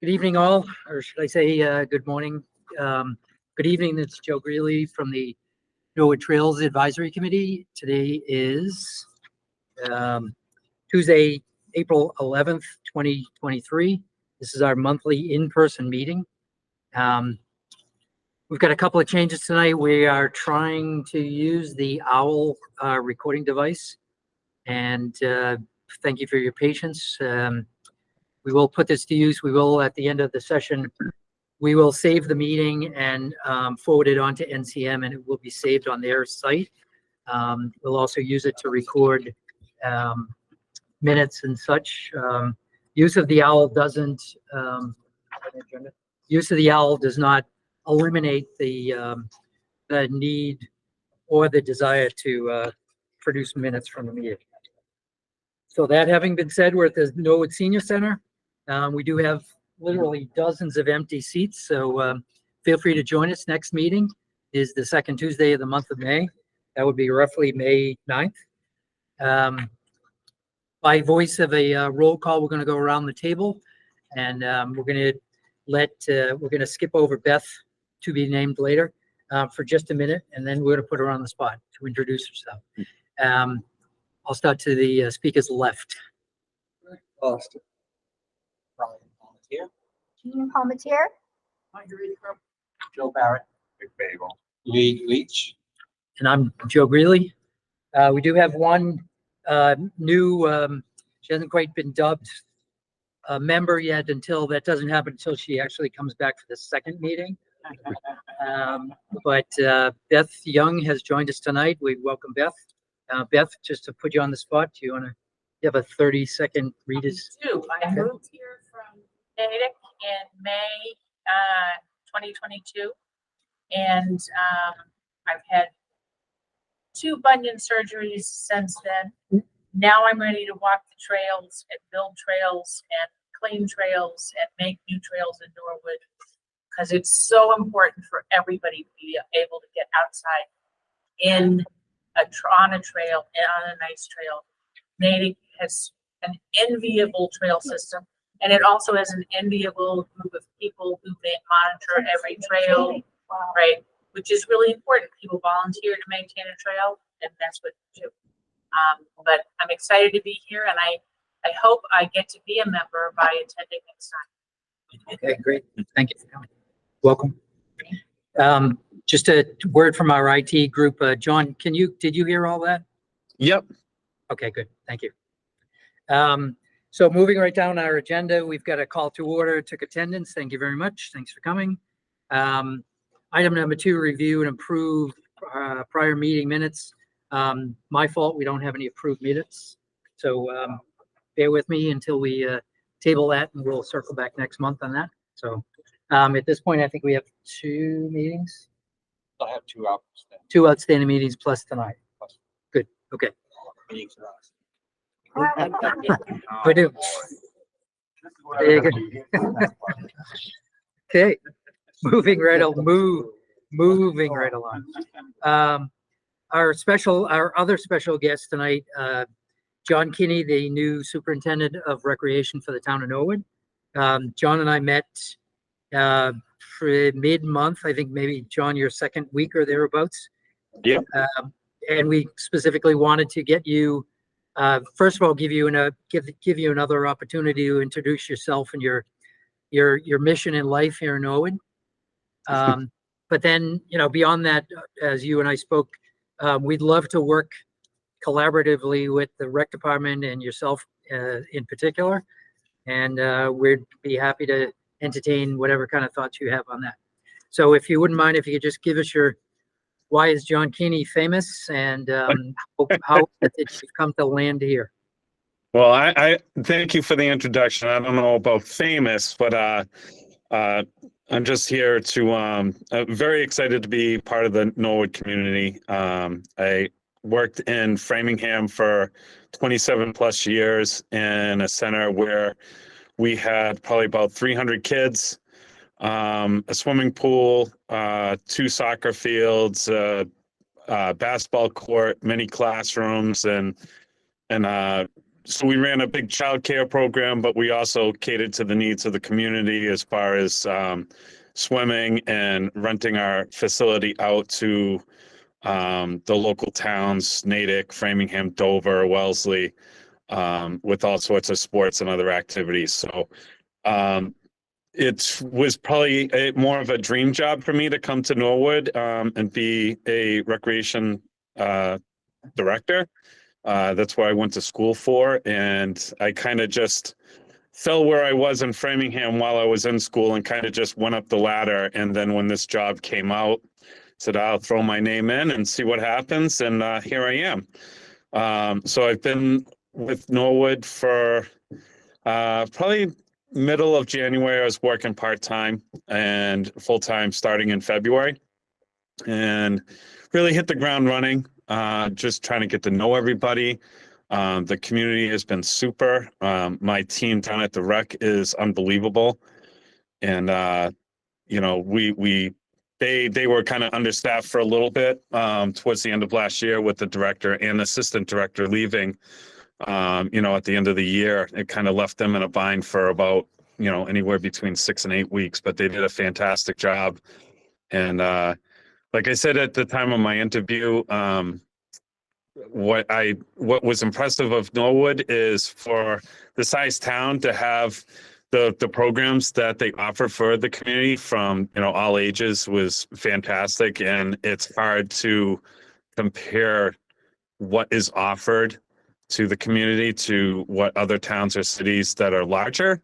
Good evening, all, or should I say good morning? Good evening, it's Joe Greeley from the Norwood Trails Advisory Committee. Today is Tuesday, April 11th, 2023. This is our monthly in-person meeting. We've got a couple of changes tonight. We are trying to use the OWL recording device, and thank you for your patience. We will put this to use. We will, at the end of the session, we will save the meeting and forward it on to NCM, and it will be saved on their site. We'll also use it to record minutes and such. Use of the OWL doesn't, use of the OWL does not eliminate the need or the desire to produce minutes from the meeting. So that having been said, we're at the Norwood Senior Center. We do have literally dozens of empty seats, so feel free to join us. Next meeting is the second Tuesday of the month of May. That would be roughly May 9th. By voice of a roll call, we're going to go around the table, and we're going to skip over Beth, to be named later, for just a minute, and then we're going to put her on the spot to introduce herself. I'll start to the speaker's left. Austin. Brian Palmetier. Jean Palmetier. Marguerite Crump. Joe Barrett. Rick Bagel. Lee Leach. And I'm Joe Greeley. We do have one new, she hasn't quite been dubbed a member yet until that doesn't happen until she actually comes back for the second meeting. But Beth Young has joined us tonight. We welcome Beth. Beth, just to put you on the spot, do you want to have a 30-second read? I moved here from Natick in May 2022, and I've had 2 bunion surgeries since then. Now I'm ready to walk the trails and build trails and clean trails and make new trails in Norwood, because it's so important for everybody to be able to get outside on a trail and on a nice trail. Natick has an enviable trail system, and it also has an enviable group of people who monitor every trail, right? Which is really important. People volunteer to maintain a trail, and that's what we do. But I'm excited to be here, and I hope I get to be a member by attending next time. Okay, great. Thank you for coming. Welcome. Just a word from our IT group. John, did you hear all that? Yep. Okay, good. Thank you. So moving right down our agenda, we've got a call to order, took attendance. Thank you very much. Thanks for coming. Item number 2, review and approve prior meeting minutes. My fault, we don't have any approved minutes. So bear with me until we table that, and we'll circle back next month on that. So at this point, I think we have 2 meetings. I have 2 outstanding 2 outstanding meetings plus tonight. Good. Okay. meetings for us. We do. There you go. Okay. Moving right along. Our other special guest tonight, John Kinney, the new superintendent of recreation for the town of Norwood. John and I met for mid-month. I think maybe, John, your second week or thereabouts. Yeah. And we specifically wanted to get you, first of all, give you another opportunity to introduce yourself and your mission in life here in Norwood. But then, beyond that, as you and I spoke, we'd love to work collaboratively with the rec department and yourself in particular. And we'd be happy to entertain whatever kind of thoughts you have on that. So if you wouldn't mind, if you could just give us why is John Kinney famous, and how did you come to land here? Well, I thank you for the introduction. I don't know about famous, but I'm just here to very excited to be part of the Norwood community. I worked in Framingham for 27 plus years in a center where we had probably about 300 kids, a swimming pool, 2 soccer fields, basketball court, many classrooms, and so we ran a big childcare program, but we also catered to the needs of the community as far as swimming and renting our facility out to the local towns, Natick, Framingham, Dover, Wellesley, with all sorts of sports and other activities. So it was probably more of a dream job for me to come to Norwood and be a recreation director. That's what I went to school for. And I kind of just fell where I was in Framingham while I was in school and kind of just went up the ladder. And then when this job came out, said, I'll throw my name in and see what happens. And here I am. So I've been with Norwood for probably middle of January. I was working part-time and full-time starting in February, and really hit the ground running, just trying to get to know everybody. The community has been super. My team down at the rec is unbelievable. And, you know, they were kind of understaffed for a little bit towards the end of last year with the director and assistant director leaving. You know, at the end of the year, it kind of left them in a bind for about, you know, anywhere between 6 and 8 weeks, but they did a fantastic job. And like I said at the time of my interview, what was impressive of Norwood is for the size town to have the programs that they offer for the community from, you know, all ages was fantastic. And it's hard to compare what is offered to the community to what other towns or cities that are larger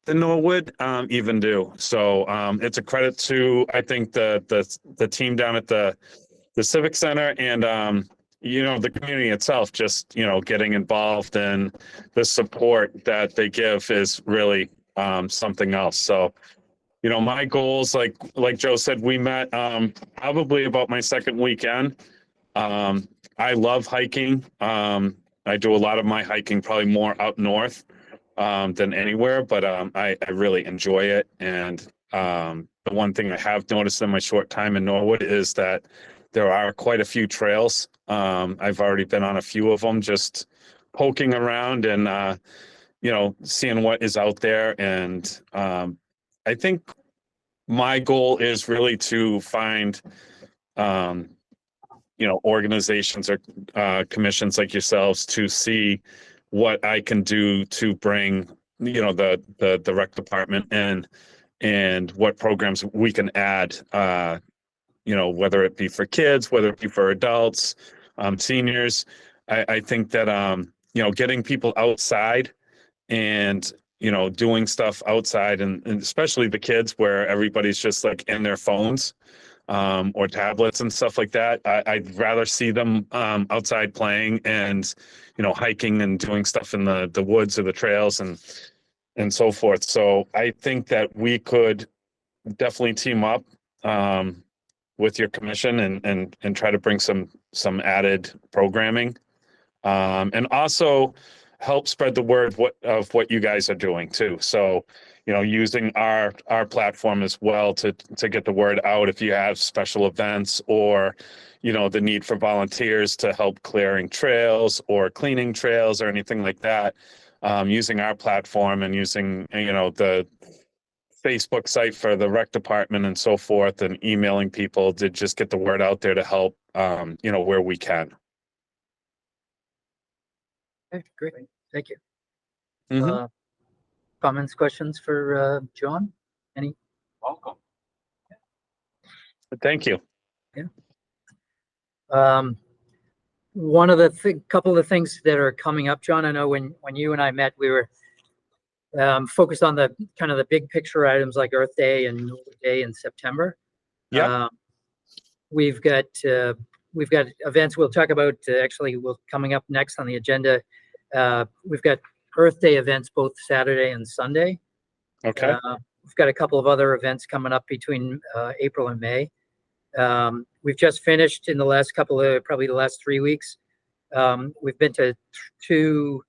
than Norwood even do. So it's a credit to, I think, the team down at the Civic Center and you know, the community itself, just, you know, getting involved, and the support that they give is really something else. So, you know, my goals, like Joe said, we met probably about my second weekend. I love hiking. I do a lot of my hiking probably more up north than anywhere, but I really enjoy it. And the one thing I have noticed in my short time in Norwood is that there are quite a few trails. I've already been on a few of them, just poking around and, you know, seeing what is out there. And I think my goal is really to find, you know, organizations or commissions like yourselves to see what I can do to bring, you know, the rec department in, and what programs we can add, you know, whether it be for kids, whether it be for adults, seniors. I think that, you know, getting people outside and, you know, doing stuff outside, and especially the kids where everybody's just like in their phones or tablets and stuff like that. I'd rather see them outside playing and, you know, hiking and doing stuff in the woods or the trails and so forth. So I think that we could definitely team up with your commission and try to bring some added programming, and also help spread the word of what you guys are doing too. So, you know, using our platform as well to get the word out if you have special events or, you know, the need for volunteers to help clearing trails or cleaning trails or anything like that, using our platform and using, you know, the Facebook site for the rec department and so forth, and emailing people to just get the word out there to help, you know, where we can. Okay, great. Thank you. Mhm. Comments, questions for John? Welcome. Thank you. One of the couple of the things that are coming up, John, I know when you and I met, we were focused on the kind of the big picture items like Earth Day and Norwood Day in September. Yeah. We've got events we'll talk about coming up next on the agenda. We've got Earth Day events both Saturday and Sunday. Okay. We've got a couple of other events coming up between April and May. We've just finished in the last probably the last 3 weeks. We've been to two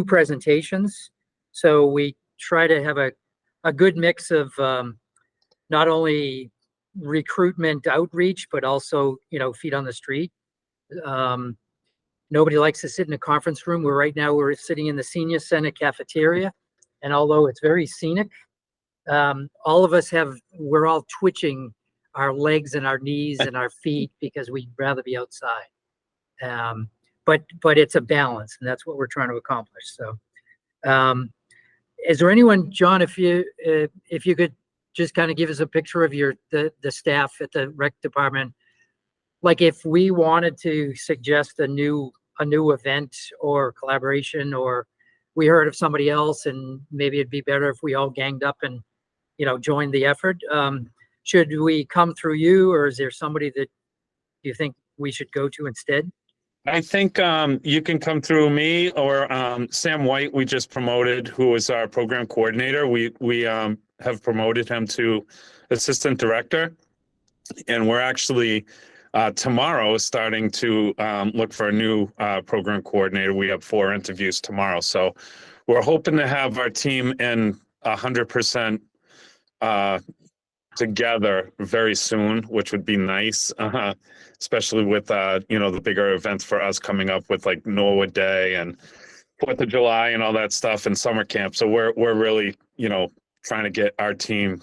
presentations. So we try to have a good mix of not only recruitment outreach, but also, you know, feet on the street. nobody likes to sit in a conference room, where right now we're sitting in the senior center cafeteria. And although it's very scenic, all of us we're all twitching our legs and our knees and our feet because we'd rather be outside. But it's a balance, and that's what we're trying to accomplish. So, is there anyone, John, if you could just kind of give us a picture of the staff at the rec department, like if we wanted to suggest a new event or collaboration, or we heard of somebody else and maybe it'd be better if we all ganged up and, joined the effort. Should we come through you, or is there somebody that you think we should go to instead? I think you can come through me or Sam White. We just promoted, who is our program coordinator. We have promoted him to assistant director, and we're actually tomorrow starting to look for a new program coordinator. We have 4 interviews tomorrow, so we're hoping to have our team in 100% together very soon, which would be nice, especially with the bigger events for us coming up with like Norwood Day and 4th of July and all that stuff, and summer camp. So we're really trying to get our team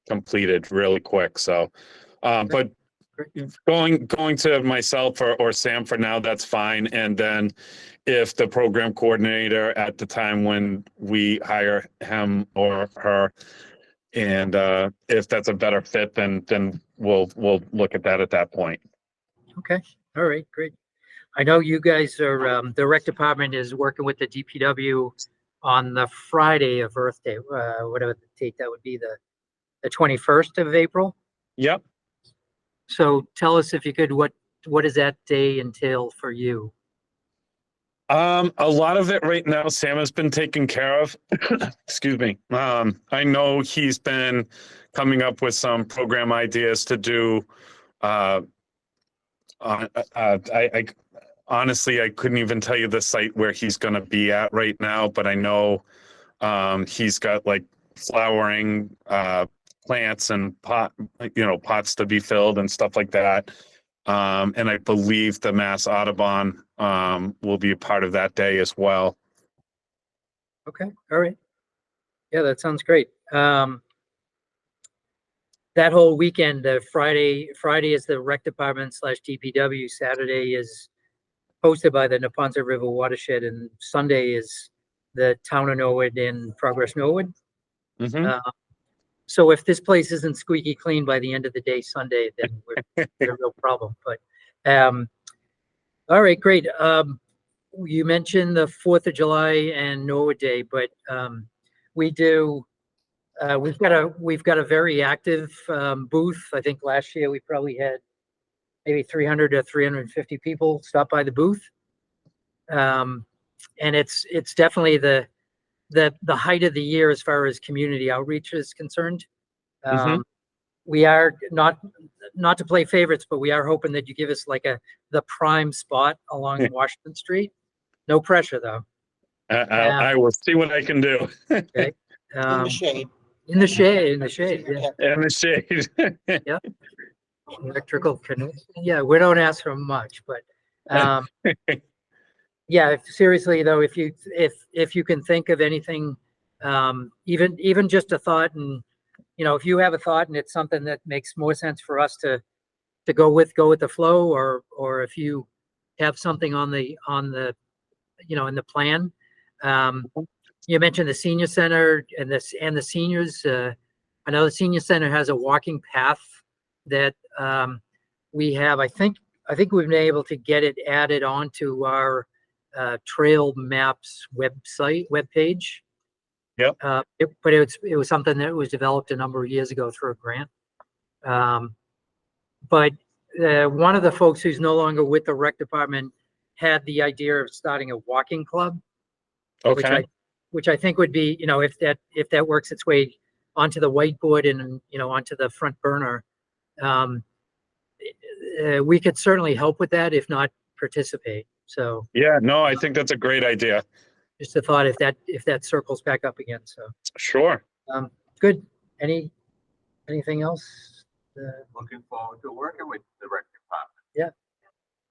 completed really quick. So but going to myself or Sam for now, that's fine. And then if the program coordinator at the time when we hire him or her, and if that's a better fit, then we'll look at that at that point. Okay. All right. Great. I know you guys are, the rec department is working with the DPW on the Friday of Earth Day, whatever the date that would be, the 21st of April. Yep. So tell us, if you could, what does that day entail for you? A lot of it right now, Sam has been taking care of. Excuse me. I know he's been coming up with some program ideas to do. I honestly, I couldn't even tell you the site where he's going to be at right now, but I know he's got like flowering plants and pots to be filled and stuff like that. And I believe the Mass Audubon will be a part of that day as well. Okay. All right. Yeah, that sounds great. That whole weekend, Friday is the rec department / DPW. Saturday is hosted by the Neponset River Watershed, and Sunday is the Town of Norwood and Progress Norwood. Mhm. So if this place isn't squeaky clean by the end of the day Sunday, then we're a real problem. But all right, great. You mentioned the 4th of July and Norwood Day, but we've got a very active booth. I think last year we probably had maybe 300 to 350 people stop by the booth. And it's definitely the height of the year as far as community outreach is concerned. We are not to play favorites, but we are hoping that you give us like the prime spot along Washington Street. No pressure though. I will see what I can do. Okay. In the shade. In the shade. Yeah. In the shade. Yeah. Electrical connection. Yeah, we don't ask for much, but yeah, seriously though, if you can think of anything, even just a thought, and if you have a thought and it's something that makes more sense for us to go with the flow, or if you have something on the in the plan. You mentioned the senior center and the seniors. I know the senior center has a walking path that we have. I think we've been able to get it added onto our trail maps webpage. Yep. But it was something that was developed a number of years ago through a grant. But one of the folks who's no longer with the rec department had the idea of starting a walking club. Okay. Which I think would be, if that works its way onto the whiteboard and onto the front burner, we could certainly help with that, if not participate. So Yeah, no, I think that's a great idea. just a thought, if that circles back up again. So Sure. good. Anything else? Looking forward to working with the rec department. Yeah.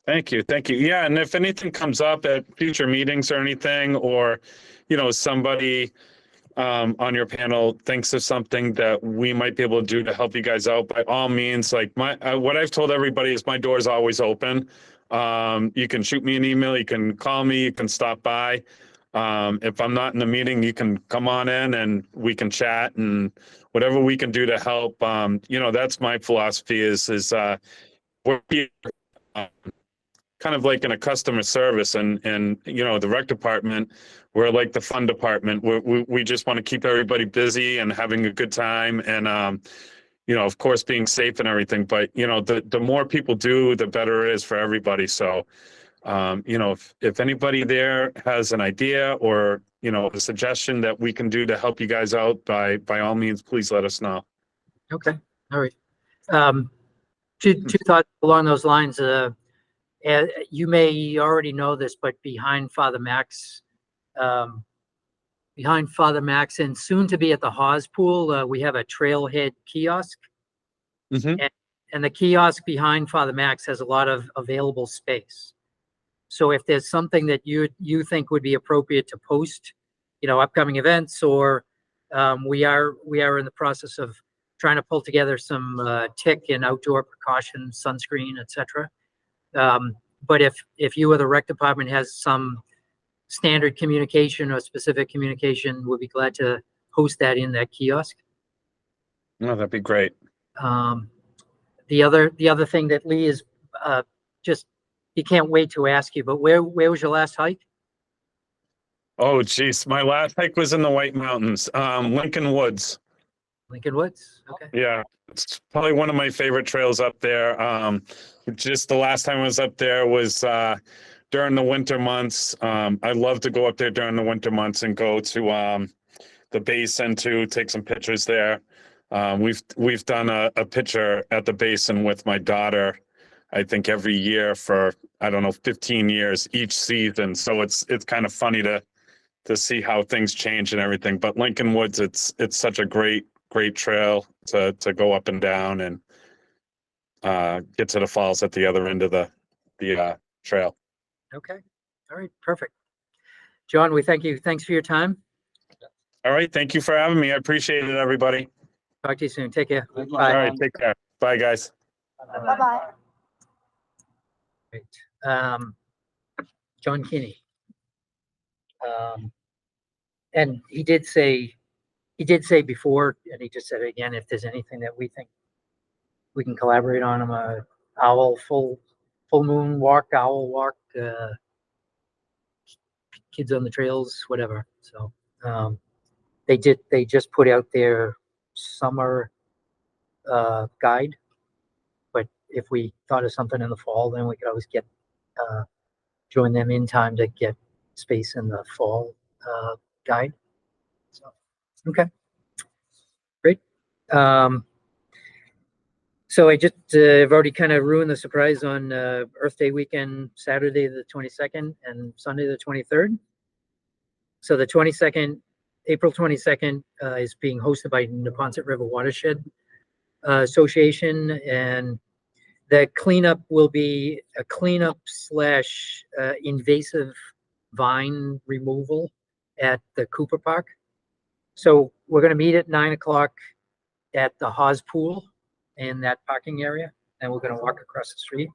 Thank you. Thank you. Yeah. And if anything comes up at future meetings or anything, or, somebody on your panel thinks of something that we might be able to do to help you guys out, by all means, like what I've told everybody is my door is always open. You can shoot me an email, you can call me, you can stop by. If I'm not in the meeting, you can come on in and we can chat, and whatever we can do to help. That's my philosophy is we're here, um, kind of like in a customer service, and the rec department, we're like the fun department. We just want to keep everybody busy and having a good time, and of course being safe and everything. But the more people do, the better it is for everybody. So if anybody there has an idea or a suggestion that we can do to help you guys out, by all means, please let us know. Okay, all right. Two thoughts along those lines. You may already know this, but behind Father Max and soon to be at the Haas Pool, we have a trailhead kiosk. Mhm. And the kiosk behind Father Max has a lot of available space. So if there's something that you think would be appropriate to post, upcoming events, or we are in the process of trying to pull together some tick and outdoor precautions, sunscreen, etc. But if you or the rec department has some standard communication or specific communication, we'll be glad to host that in that kiosk. Oh, that'd be great. The other thing that Lee is just, he can't wait to ask you, but where was your last hike? Oh, geez. My last hike was in the White Mountains, Lincoln Woods. Lincoln Woods. Okay. Yeah, it's probably one of my favorite trails up there. Just the last time I was up there was during the winter months. I love to go up there during the winter months and go to the basin to take some pictures there. We've done a picture at the basin with my daughter, I think every year for, I don't know, 15 years each season. So it's kind of funny to see how things change and everything. But Lincoln Woods, it's such a great trail to go up and down and get to the falls at the other end of the trail. Okay. All right. Perfect. John, we thank you. Thanks for your time. All right. Thank you for having me. I appreciate it, everybody. Talk to you soon. Take care. Good All luck. right. Take care. Bye, guys. Bye-bye. Right. John Kinney. And he did say before, and he just said it again, if there's anything that we think we can collaborate on, full moon walk, owl walk, kids on the trails, whatever. So they just put out their summer guide, but if we thought of something in the fall, then we could always join them in time to get space in the fall guide. So, okay, great. So I just I've already kind of ruined the surprise on Earth Day weekend, Saturday the 22nd and Sunday the 23rd. So the 22nd, April 22nd, is being hosted by Neponset River Watershed Association, and the cleanup will be a cleanup / invasive vine removal at the Cooper Park. So we're going to meet at 9 o'clock at the Haas Pool in that parking area, and we're going to walk across the street.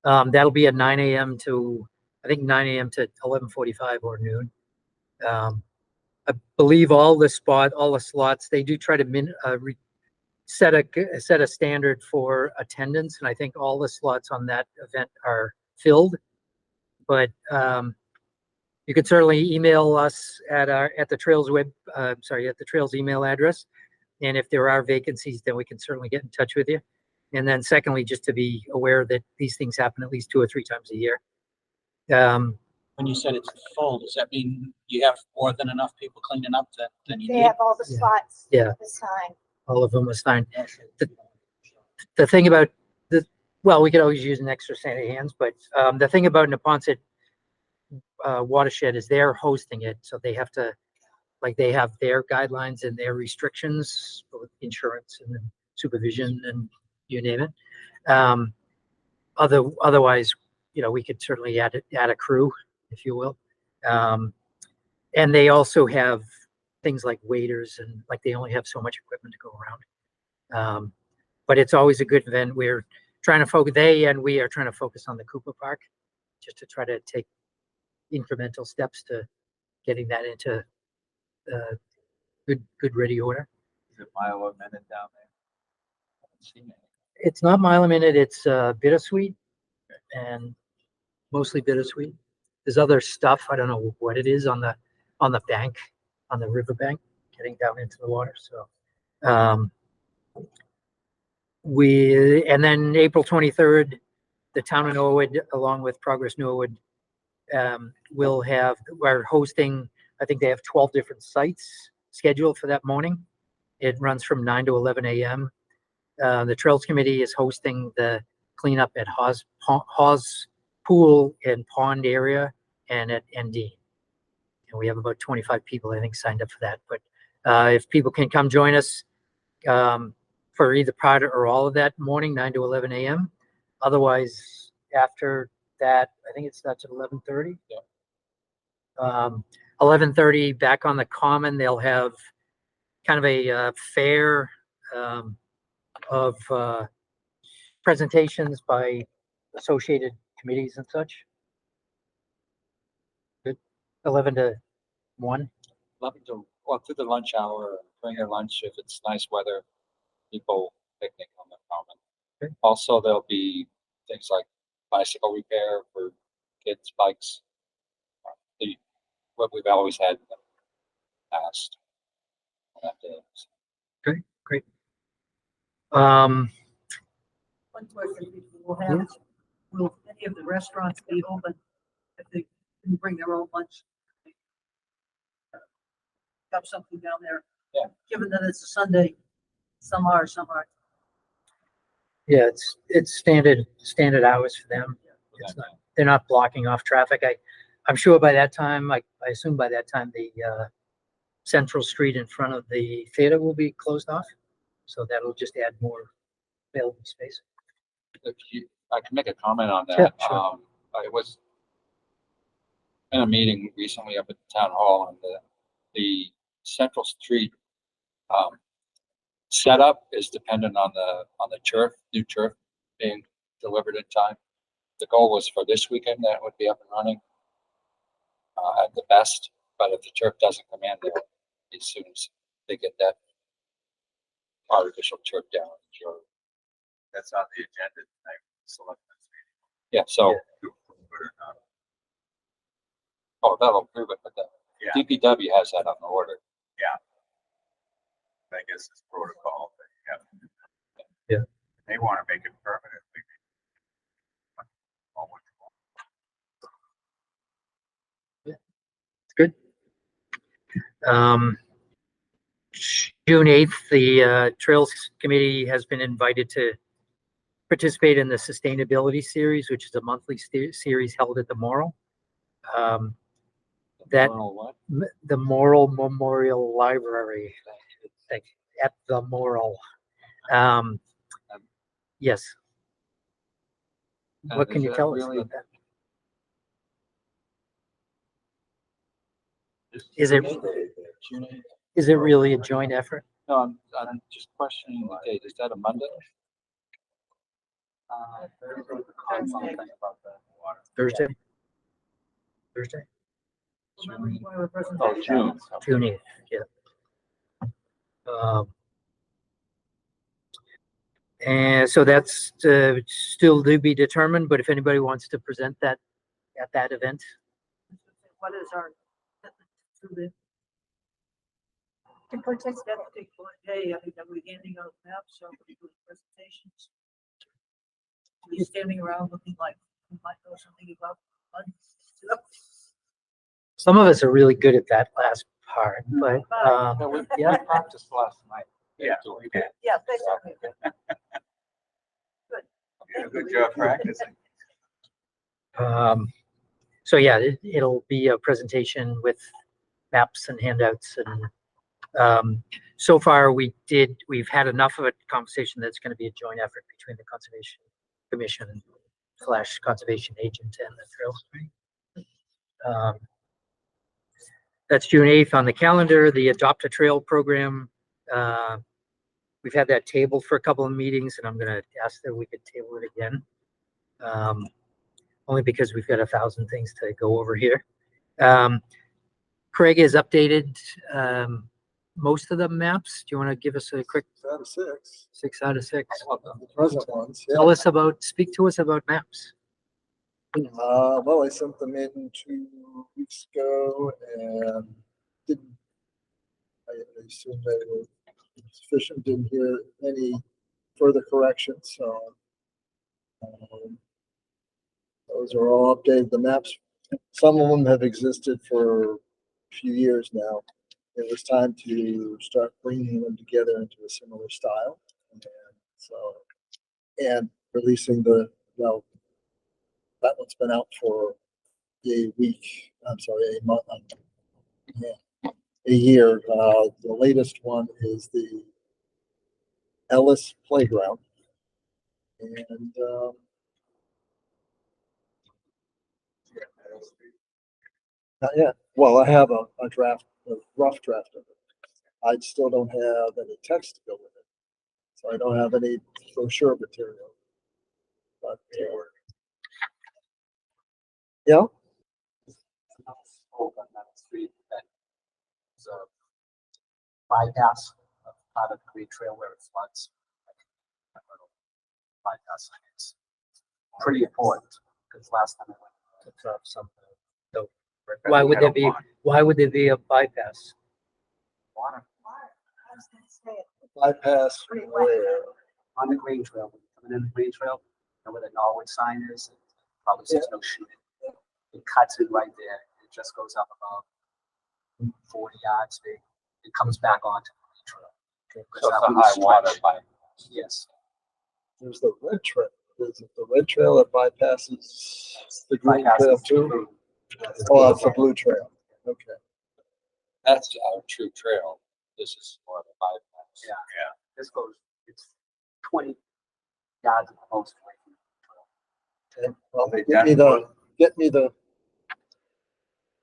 That'll be at 9 a.m. to, I think 9 a.m. to 11:45 or noon. I believe all the slots, they do try to set a standard for attendance, and I think all the slots on that event are filled. But you could certainly email us at the Trails at the Trails email address, and if there are vacancies, then we can certainly get in touch with you. And then secondly, just to be aware that these things happen at least 2 or 3 times a year. When you said it's full, does that mean you have more than enough people cleaning up than you They need? have all the Yeah. slots Yeah. assigned. All of them are signed. The thing about well, we could always use an extra set of hands, but the thing about Neponset Watershed is they're hosting it, so they have to, they have their guidelines and their restrictions with insurance and supervision and you name it. Otherwise, we could certainly add a crew, if you will. And they also have things like waiters, and like they only have so much equipment to go around. But it's always a good event. We are trying to focus on the Cooper Park, just to try to take incremental steps to getting that into good ready order. Is it mile a minute down there? Haven't seen it. It's not mile a minute, it's bittersweet, and mostly bittersweet. There's other stuff, I don't know what it is on the bank, on the river bank, getting down into the water. So and then April 23rd, the town of Norwood, along with Progress Norwood, we're hosting, I think they have 12 different sites scheduled for that morning. It runs from 9 to 11 a.m. The Trails Committee is hosting the cleanup at Hawes Pool and Pond area and at ND. And we have about 25 people, I think, signed up for that. But if people can come join us for either part or all of that morning, 9 to 11 a.m. Otherwise, after that, I think it starts at 11:30. Yeah. 11:30 back on the common, they'll have kind of a fair of presentations by associated committees and such. Good. 11 to 1. 11 to, well, through the lunch hour, bring your lunch if it's nice weather, people picnic on the common. Okay. Also, there'll be things like bicycle repair for kids' bikes. What we've always had in the past. Great. One question, will any of the restaurants be open if they can bring their own lunch? Have something down there? Yeah. Given that it's a Sunday, some are, some aren't. Yeah, it's standard hours for them. They're not blocking off traffic. I'm sure by that time, I assume by that time, the Central Street in front of the theater will be closed off. So that'll just add more available space. I can make a comment on that. Yeah, sure. I was in a meeting recently up at the town hall, and the Central Street setup is dependent on the new turf being delivered in time. The goal was for this weekend that it would be up and running at the best, but if the turf doesn't come in there as soon as they get that artificial turf down, sure. That's on the agenda tonight, selectmen's meeting. Yeah, so, oh, that'll prove it, but the Yeah. DPW has that on the order. I guess it's protocol, but yeah. Yeah. They want to make it permanent. Good. June 8th, the Trails Committee has been invited to participate in the Sustainability Series, which is a monthly series held at the Morrill. That What? the Morrill Memorial Library, like, at the Morrill. Yes. What can is you that tell us really- about that? Is it June 8th? is it really a joint effort? No, I'm just questioning the date. Is that a Monday? Thursday? Thursday? June. One of the Oh, presentations. June. June 8th, yeah. And so that's still to be determined, but if anybody wants to present that at that event, What is our? To the To participate. that particular day, I think that we're handing out maps, so we do presentations. We're standing around looking like we might know something about fun stuff. some of us are really good at that last part, but No, we yeah. practiced last night. Yeah. We did. Yeah, basically. Good job practicing. So yeah, it'll be a presentation with maps and handouts, and so far we've had enough of a conversation that's going to be a joint effort between the Conservation Commission slash conservation agent and the trail. That's June 8th on the calendar. The Adopt a Trail program. We've had that tabled for a couple of meetings, and I'm going to ask that we could table it again. Only because we've got 1,000 things to go over here. Craig has updated most of the maps. Do you want to give us a quick 6 out of 6? The present ones, yeah. Tell us about, speak to us about maps. Well, I sent them in 2 weeks ago and didn't, I assume they were sufficient, didn't hear any further corrections, so. Those are all updated. The maps, some of them have existed for a few years now. It was time to start bringing them together into a similar style. And releasing well, that one's been out for a month, a year. The latest one is the Ellis Playground. And, not yet. Well, I have a rough draft of it. I still don't have any text to go with it. So I don't have any brochure material. But, yeah. On that street that is a bypass of part of the Green Trail where it floods. That little bypass, it's pretty important because last time I went. So why would there be a bypass? Water I was gonna say it. Bypass Pretty where? on the Green Trail, when you're coming in the Green Trail, you know where the Norwood sign is? It probably says no shooting. It cuts it right there. It just goes up about 40 yards. It comes back onto the Green Trail. So it's a high water pipe. Yes. There's the red trail. Is it the red trail that bypasses the green trail too? Oh, that's the blue trail. Okay. That's our true trail. This is more of a bypass. Yeah. This goes, it's 20 yards at the most away from the trail. Okay. Well, They get me the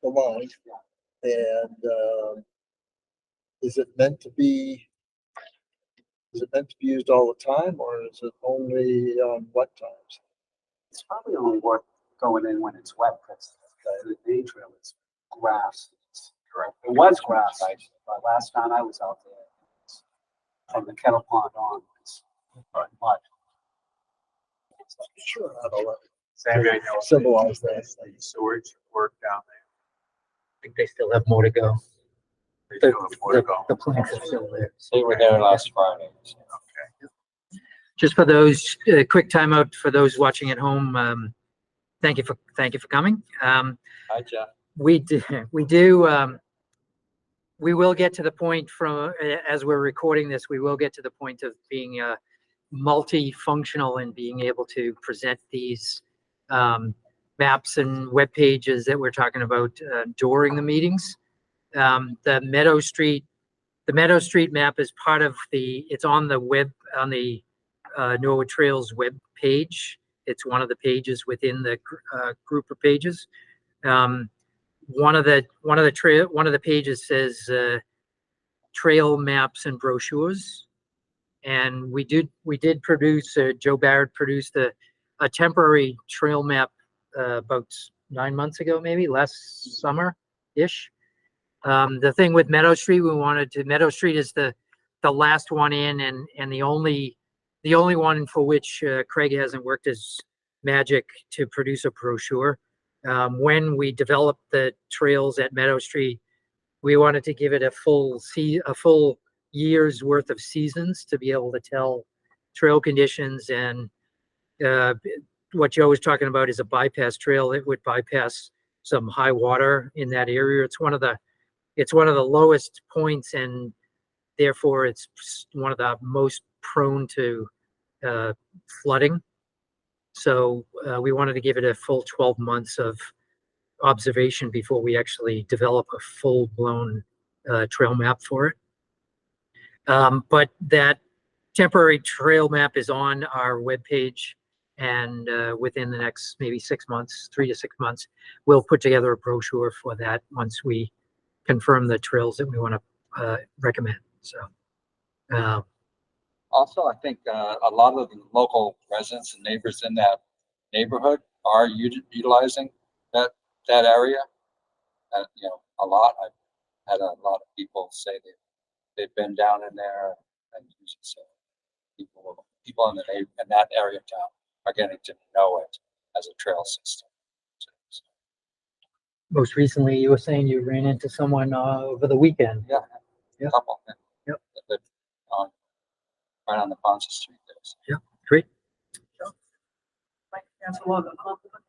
line. And is it meant to be used all the time, or is it only on wet times? It's probably only worth going in when it's wet because the main trail is grass. It was grass, but last time I was out there, it's from the Kettle Pond on, it's mud. Sure, I don't know. Sammy, I know. Symbolize that. The sewage work down there. I think they still have more to go. They The, still have more to go. the plants are still there. They were there last Friday. Okay. Just for those, quick timeout for those watching at home. Thank you for coming. Hi, Jeff. We will get to the point as we're recording this, we will get to the point of being multifunctional and being able to present these maps and web pages that we're talking about during the meetings. The Meadow Street map is part of it's on the web, on the Norwood Trails web page. It's one of the pages within the group of pages. One of the pages says trail maps and brochures, and we did produce. Joe Barrett produced a temporary trail map about 9 months ago, maybe last summer-ish. The thing with Meadow Street, Meadow Street is the last one in, and the only one for which Craig hasn't worked his magic to produce a brochure. When we developed the trails at Meadow Street, we wanted to give it a full year's worth of seasons to be able to tell trail conditions. And what Joe was talking about is a bypass trail. It would bypass some high water in that area. It's one of the lowest points, and therefore it's one of the most prone to flooding. So we wanted to give it a full 12 months of observation before we actually develop a full-blown trail map for it. But that temporary trail map is on our webpage. And within the next maybe 6 months, 3 to 6 months, we'll put together a brochure for that once we confirm the trails that we want to recommend. So, Also, I think a lot of the local residents and neighbors in that neighborhood are utilizing that area. You know, a lot. I've had a lot of people say they've been down in there and use it. So people in in that area of town are getting to know it as a trail system. So, most recently, you were saying you ran into someone over the weekend. yeah, Yeah. a couple. Yep. That live on right on the Ponce Street there. So. Great. Like, that's a lot of compliment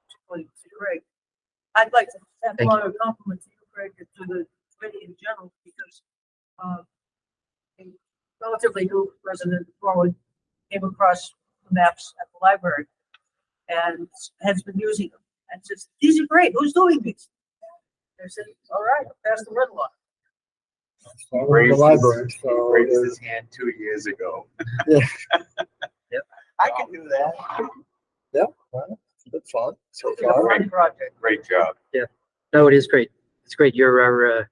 to Craig. I'd like to have a Thank lot of compliment to you, Craig, and to the committee in general, because, a relatively new resident of Norwood came across the maps at the library and has been using them, and says, these are great, who's doing these? I said, all right, I'll pass the word along. We're in the library, He so raised there's- his hand 2 years ago. Yeah. Yep. I can do that. well, it's been fun so It's a far. fun project. Great job. No, it is great. It's great. You're our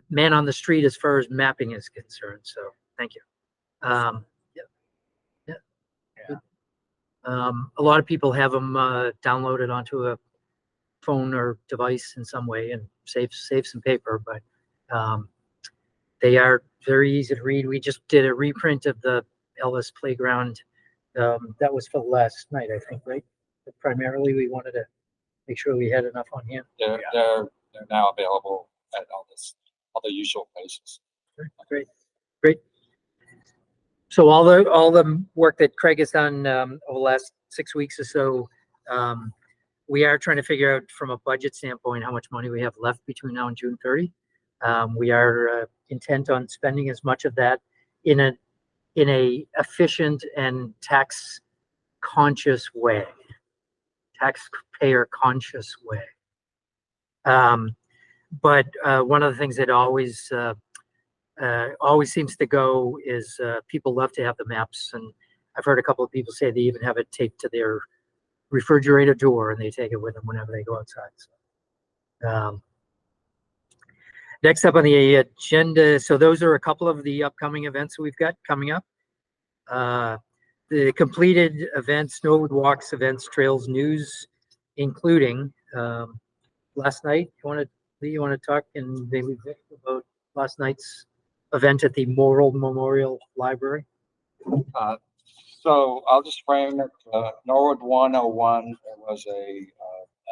man on the street as far as mapping is concerned. So thank you. A lot of people have them downloaded onto a phone or device in some way and save some paper, but they are very easy to read. We just did a reprint of the Elvis Playground. That was for last night, I think, right? But primarily, we wanted to make sure we had enough on hand. They're now available at all the usual places. Great. So all the work that Craig has done over the last 6 weeks or so, we are trying to figure out from a budget standpoint how much money we have left between now and June 30. We are intent on spending as much of that in a efficient and taxpayer conscious way. But one of the things that always seems to go is people love to have the maps, and I've heard a couple of people say they even have it taped to their refrigerator door and they take it with them whenever they go outside. So, next up on the agenda, so those are a couple of the upcoming events that we've got coming up. The completed events, Norwood Walks events, trails, news, including last night. You want to talk and maybe Vic about last night's event at the Morrill Memorial Library? So I'll just frame it. Norwood 101. There was an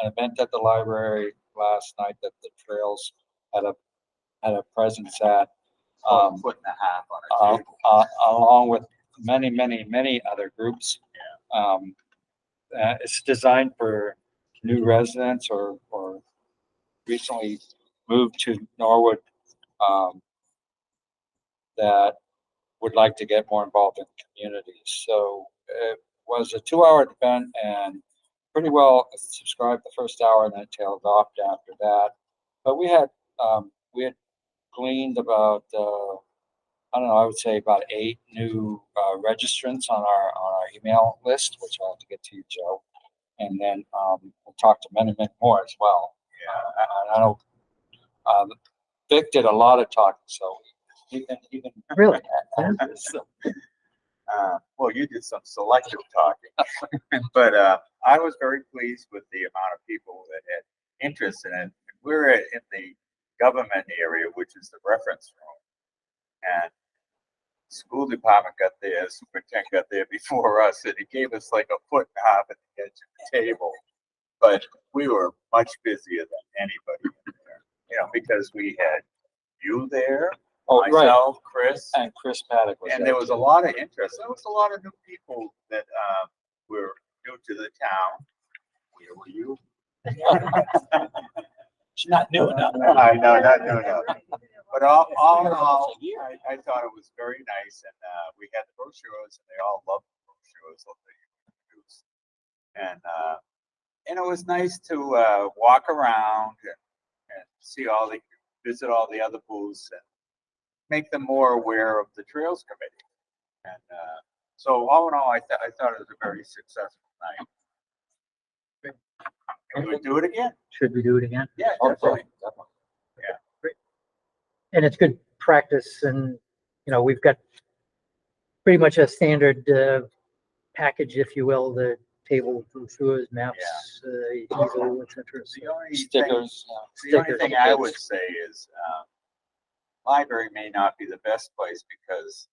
event at the library last night that the trails had a presence at, A foot and a half on it. along with many other groups. It's designed for new residents or recently moved to Norwood that would like to get more involved in the community. So it was a 2-hour event and pretty well subscribed the first hour and then it tailed off after that. But we had gleaned about I don't know, I would say about 8 new registrants on our email list, which I'll have to get to you, Joe. And then we'll talk to many more as well. Yeah, I know Vic did a lot of talking, so he can Really? So, Well, you did some selective talking, but I was very pleased with the amount of people that had interest in it. We're in the government area, which is the reference room, and school department got there, superintendent got there before us, and he gave us like a foot and a half at the edge of the table. But we were much busier than anybody in there, because we had you there, oh, right. myself, Chris, And Chris Paddock was and there there was a too. lot of interest. There was a lot of new people that were new to the town. Where were you? She's not new enough. I know, not new enough. But all in all, I thought it was very nice, and we had the brochures, and they all loved the brochures that they produced. And it was nice to walk around and visit all the other booths, make them more aware of the Trails Committee. And so all in all, I thought it was a very successful night. Can we do it again? Should we do it again? Yeah, Oh, definitely. definitely. And it's good practice, and, you know, we've got pretty much a standard, package, if you will, the table, brochures, maps, easel, et cetera. The only thing, Stickers, the only stickers. thing I would say is, library may not be the best place because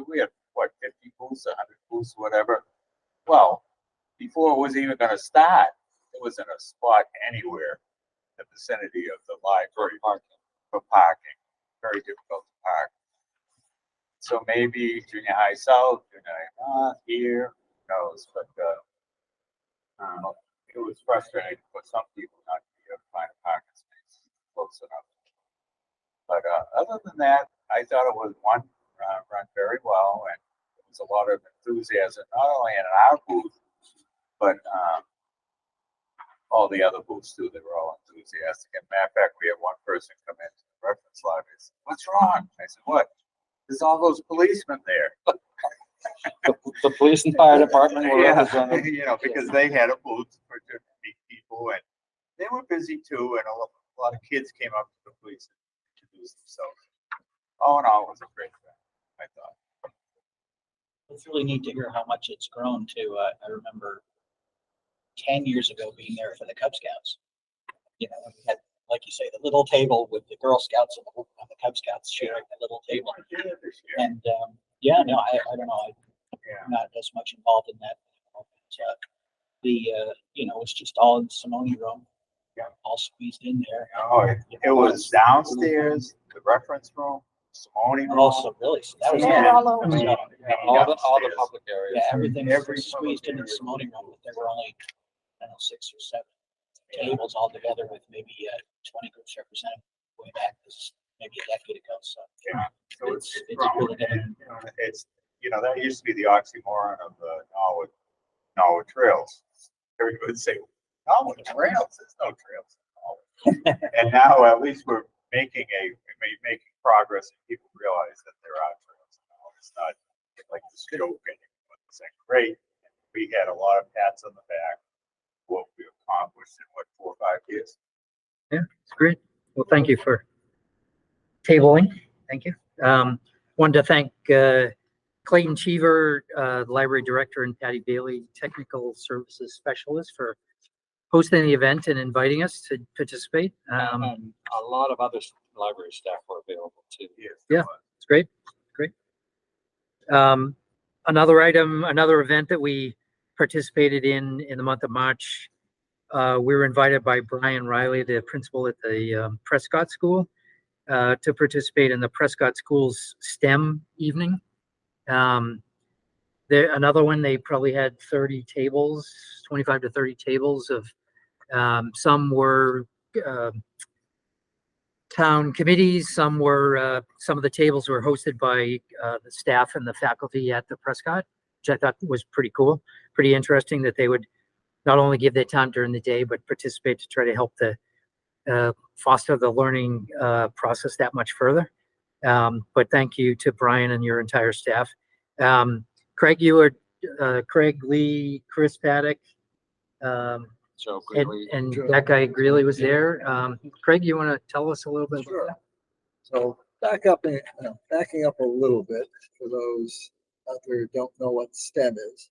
we have, what, 50 booths, 100 booths, whatever. Well, before it was even gonna start, it was in a spot anywhere in the vicinity of the library for parking. Very difficult to park. So maybe junior high south, junior high north, here, who knows, but, it was frustrating for some people not to be able to find a parking space close enough. But, other than that, I thought it was run very well, and there was a lot of enthusiasm, not only in our booth, but, all the other booths too. They were all enthusiastic. And matter of fact, we had one person come into the reference library and said, "What's wrong?" I said, "What? There's all those policemen there." The police and fire department were Yeah, represented. you know, because they had a booth for to meet people, and they were busy too. And a lot of kids came up to the police and introduced themselves. All in all, it was a great thing, I thought. It's really neat to hear how much it's grown too. I remember 10 years ago being there for the Cub Scouts. You know, we had, like you say, the little table with the Girl Scouts and the Cub Scouts sharing the little table. Yeah, this year. And yeah, no, I don't know. Yeah. I'm not as much involved in that. You know, it's just all in the Simone room. Yeah. All squeezed in there. Oh, it was downstairs, the reference room, Simone room. Also, really, so that was Yeah. All over. So, All the Upstairs. public areas. yeah, everything Every was squeezed in the public Simone room. But there were only, I don't know, 6 or 7 tables all together with maybe 20 groups represented way back this maybe a decade ago. So Yeah. So it's grown, really good. and, that used to be the oxymoron of Norwood Trails. Everybody would say, Norwood Trails, there's no trails in Norwood. And now at least we're making progress, and people realize that there are trails now. It's not like this joke anymore. It's like, great. We had a lot of pats on the back, what we accomplished in 4 or 5 years. Yeah, it's great. Well, thank you for tabling. Thank you. Wanted to thank Clayton Cheever, the library director, and Patty Bailey, technical services specialist, for hosting the event and inviting us to participate. And a lot of other library staff were available too. Yes. Yeah. It's great. Great. Another event that we participated in the month of March, we were invited by Brian Riley, the principal at the Prescott School, to participate in the Prescott School's STEM evening. Another one, they probably had 30 tables, 25 to 30 tables of, some were town committees, some of the tables were hosted by the staff and the faculty at the Prescott, which I thought was pretty cool, pretty interesting that they would not only give their time during the day, but participate to try to help foster the learning process that much further. But thank you to Brian and your entire staff. Craig, Craig Lee, Chris Paddock, So and, Greeley, and that guy Greeley was there. Craig, you want to tell us a little bit Sure. about So backing up a little bit for those out there who don't know what STEM is.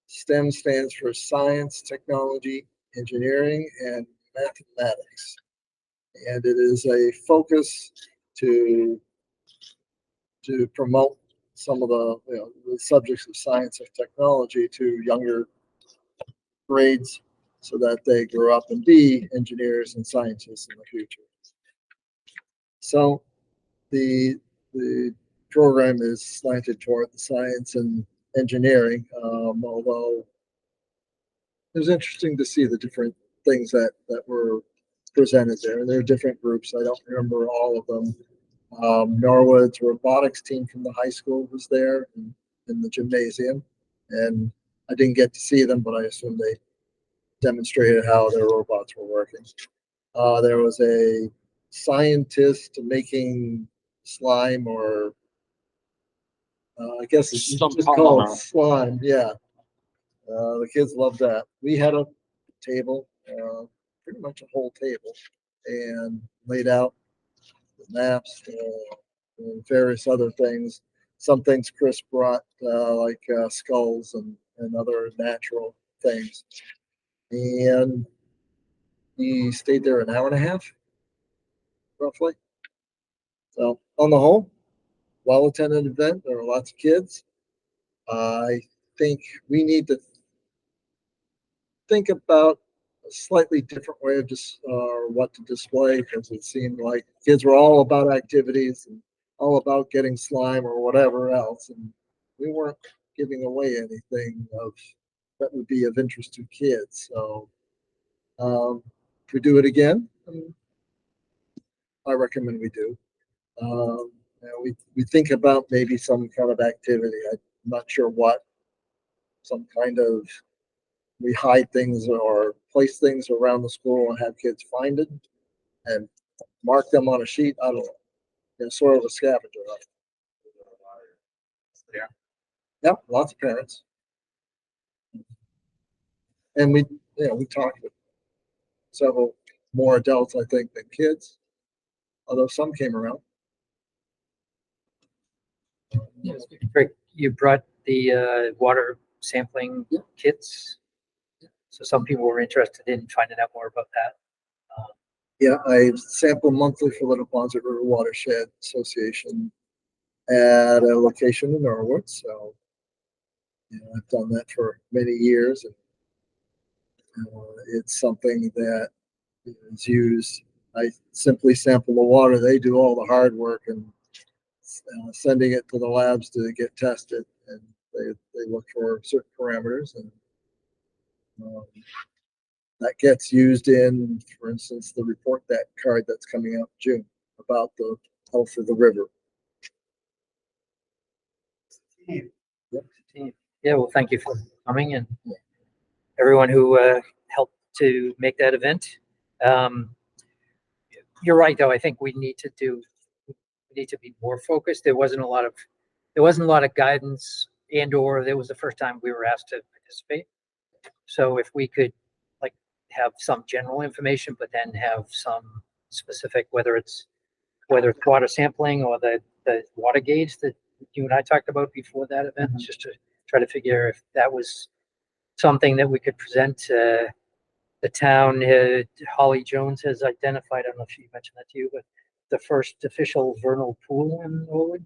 STEM stands for science, technology, engineering, and mathematics. And it is a focus to promote some of the subjects of science and technology to younger grades so that they grow up and be engineers and scientists in the future. So the program is slanted toward the science and engineering, although it was interesting to see the different things that were presented there. And there are different groups. I don't remember all of them. Norwood's robotics team from the high school was there in the gymnasium. And I didn't get to see them, but I assume they demonstrated how their robots were working. There was a scientist making slime or I guess it's Some just polymer. called slime. Yeah. The kids love that. We had a table, pretty much a whole table, and laid out the maps and various other things. Some things Chris brought, like skulls and other natural things. And he stayed there an hour and a half, roughly. So on the whole, well-attended event. There were lots of kids. I think we need to think about a slightly different way of just what to display, because it seemed like kids were all about activities and all about getting slime or whatever else, and we weren't giving away anything of that would be of interest to kids. So if we do it again, I recommend we do. We think about maybe some kind of activity. I'm not sure what. Some kind of, we hide things or place things around the school and have kids find it and mark them on a sheet. I don't know. It's sort of a scavenger hunt. Yeah. Yep, lots of parents. And we talked with several more adults, I think, than kids, although some came around. Yes, Rick, you brought the water sampling Yeah. kits. So some people were interested in finding out more about that. Yeah, I sample monthly for Little Ponds River Watershed Association at a location in Norwood. So, I've done that for many years, and it's something that is used. I simply sample the water. They do all the hard work and sending it to the labs to get tested, and they look for certain parameters, and that gets used in, for instance, the report that card that's coming out in June about the health of the river. Yeah, well, thank you for coming and everyone who helped to make that event. You're right, though. I think we need to be more focused. There wasn't a lot of guidance, and/or there was the first time we were asked to participate. So if we could like have some general information, but then have some specific, whether it's water sampling or the water gauge that you and I talked about before that event, just to try to figure if that was something that we could present to the town. Holly Jones has identified, I don't know if she mentioned that to you, but the first official vernal pool in Norwood.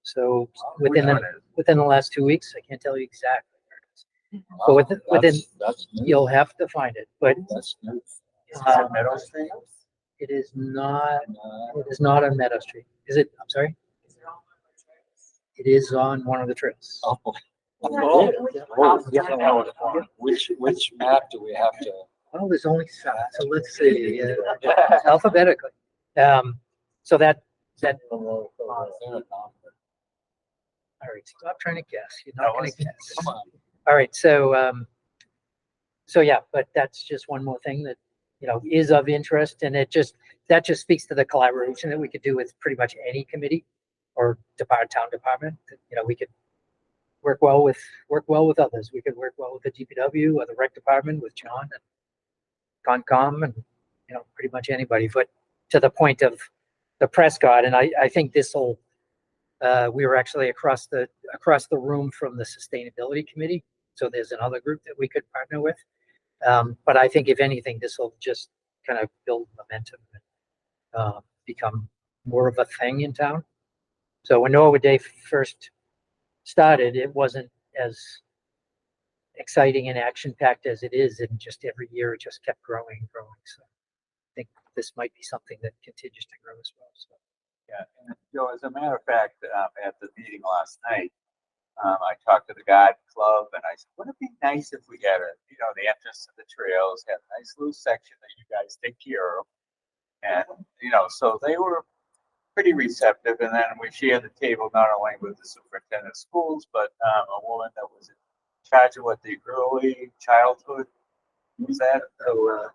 So within the last 2 weeks, I can't tell you exactly where it is. But within That's new. you'll have to find it, but That's new. Meadow Street? It is not on Meadow Street. Is it? I'm sorry? It is on one of the trails. Which map do we have to? Oh, there's only seven. So let's see, alphabetically. So that, all right, stop trying to guess. You're not gonna guess. Come on. All right, so yeah, but that's just one more thing that, is of interest, and that just speaks to the collaboration that we could do with pretty much any committee or town department. We could work well with others. We could work well with the DPW or the rec department, with John and Concom, and pretty much anybody. But to the point of the Prescott, and I think this'll. We were actually across the room from the sustainability committee, so there's another group that we could partner with. But I think if anything, this will just kind of build momentum and become more of a thing in town. So when Norwood Day first started, it wasn't as exciting and action-packed as it is, and just every year it just kept growing and growing. So I think this might be something that continues to grow as well. So. Yeah, and as a matter of fact, at the meeting last night, I talked to the Garden Club, and I said, wouldn't it be nice if we had the entrance to the trails, had a nice little section that you guys take care of. And, so they were pretty receptive. And then we shared the table not only with the superintendent of schools, but a woman that was in charge of the early childhood. Was that?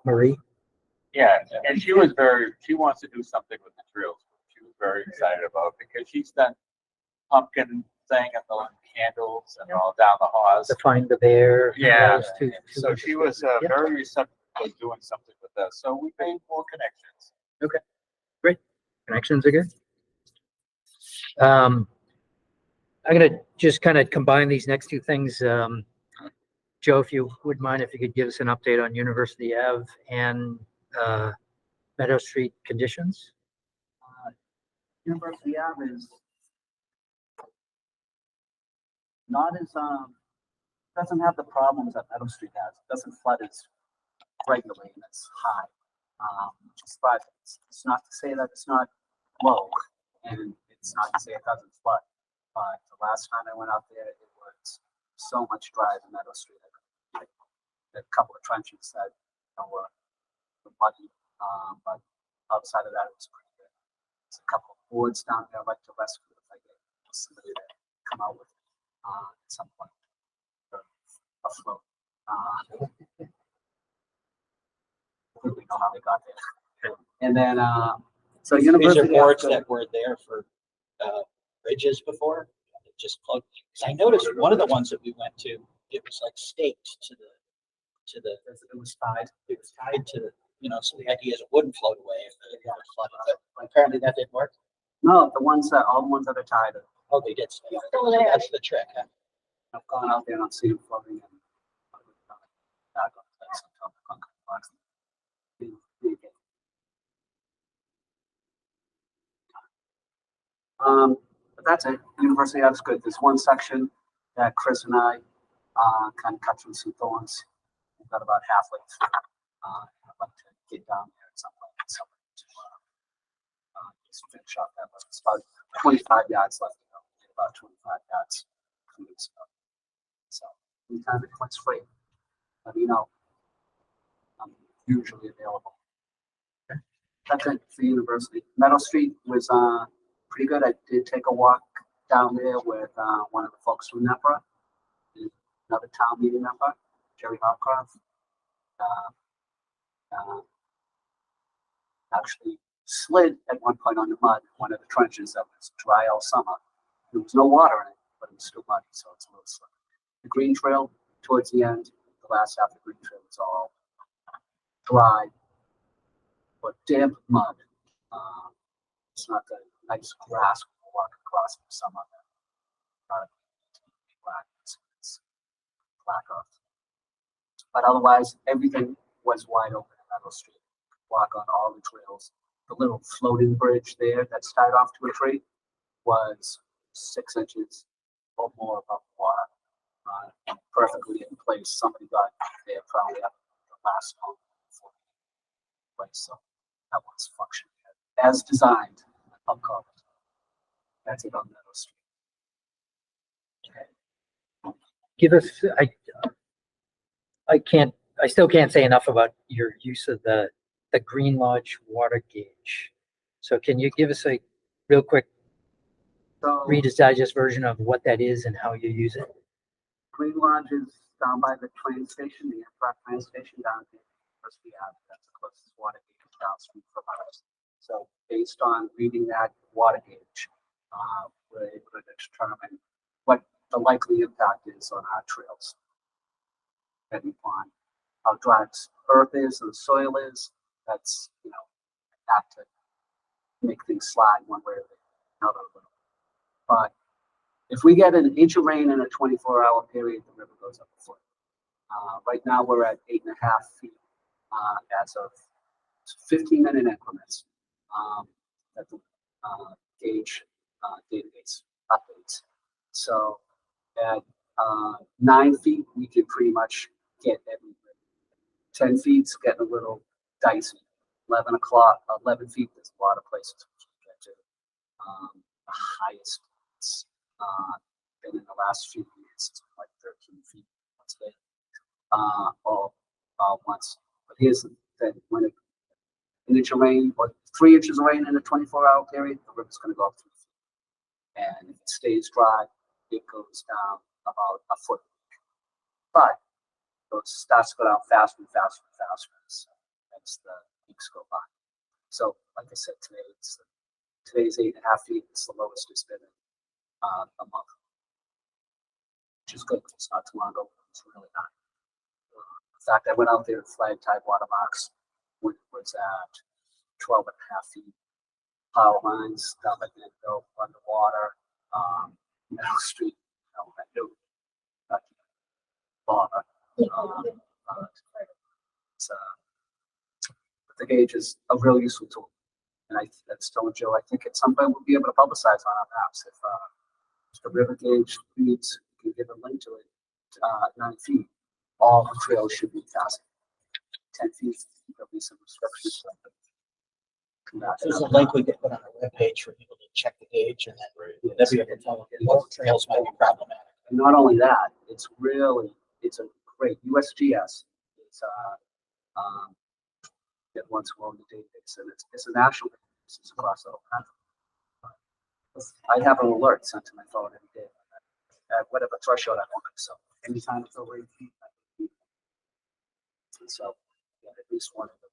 Marie? Yeah, and she wants to do something with the trails. She was very excited about because she's done pumpkin thing and the candles and all down the halls. To find the bear. and Yeah, those two- so she was Yeah. very receptive to doing something with us. So we made more connections. Connections are good. I'm gonna just kind of combine these next two things. Joe, if you would mind, if you could give us an update on University Ave and Meadow Street conditions. University Ave is not as, doesn't have the problems that Meadow Street has. It doesn't flood as regularly and it's high. But it's not to say that it's not low and it's not to say it doesn't flood. But the last time I went out there, it was so much drier than Meadow Street. A couple of trenches that were muddy, but outside of that, it was pretty good. There's a couple of boards down there I'd like to rescue if I get somebody to come out with at some point. Afloat. I think we know how they got there. And then, so These are University. boards Ave- that were there for, bridges before, it just plugged. 'Cause I noticed one of the ones that we went to, it was like staked to the, It was tied. it was tied to, so the idea is it wouldn't float away if the water flooded. But apparently that didn't work. No, all the ones that are tied. Oh, they did. stay. That's the trick, huh? I've gone out there and I've seen them floating and back on that some concrete blocks. But that's it. University Ave's good. There's one section that Chris and I kind of cut through some thorns. We've got about halfway through. I'd like to get down there at some point to just finish off that list. It's about 25 yards left to go. About 25 yards. So anytime it clicks free, let me know. I'm usually available. That's it for University. Meadow Street was pretty good. I did take a walk down there with one of the folks from NEPRA, another town meeting member, Jerry Hopcroft. Actually slid at one point on the mud, one of the trenches that was dry all summer. There was no water in it, but it was still muddy, so it's a little slippery. The green trail towards the end, the last half of the green trail was all dry, but damp mud. It's not the nice grass we walk across in the summer. It's black earth. But otherwise, everything was wide open in Meadow Street. Walk on all the trails. The little floating bridge there that's tied off to a tree was 6 inches or more above water. Perfectly in place. Somebody got there probably at the last moment before place. So that was functioning as designed. I'll call it. That's it on Meadow Street. Okay. Give us, I still can't say enough about your use of the Green Lodge water gauge. So can you give us a real quick So Reader's Digest version of what that is and how you use it? Green Lodge is down by the train station, the Amtrak train station down here. University Ave. That's the closest water gauge down street from us. So based on reading that water gauge, we're able to determine what the likely impact is on our trails. Depending upon how dry earth is and the soil is, that's, not to make things slide one way or the other. But if we get an inch of rain in a 24-hour period, the river goes up a foot. Right now we're at 8.5 feet as of 15-minute increments that the gauge database updates. So at 9 feet, we can pretty much get everything. 10 feet's getting a little dicey. 11 feet, there's a lot of places we can get to. The highest it's been in the last few years, it's like 13 feet once a day. All once. But here's the thing, when an inch of rain or 3 inches of rain in a 24-hour period, the river's going to go up 3 feet. And if it stays dry, it goes down about a foot. But it starts to go down faster and faster and faster as the weeks go by. So, like I said, today it's Today's 8.5 feet. It's the lowest it's been in a month, which is good. It's not too long ago. It's really not. In fact, I went out there and flag tide watermarks, which was at 12.5 feet. Power lines down by Danville underwater, Meadow Street, at noon. Bother. But the gauge is a real useful tool. And that's telling Joe, I think at some point we'll be able to publicize on our maps. If the river gauge reads, we can give a link to it, 9 feet, all the trails should be 10 feet. There'll be some restrictions. There's a link we could put on our webpage for people to check the gauge and then they'll be able to tell what trails might be problematic. And not only that, it's a great USGS. It once owned the database, and it's a national database. It's across the whole country. I have an alert sent to my phone every day at whatever threshold I want. So anytime it's over 8 feet, and so yeah, at least one of them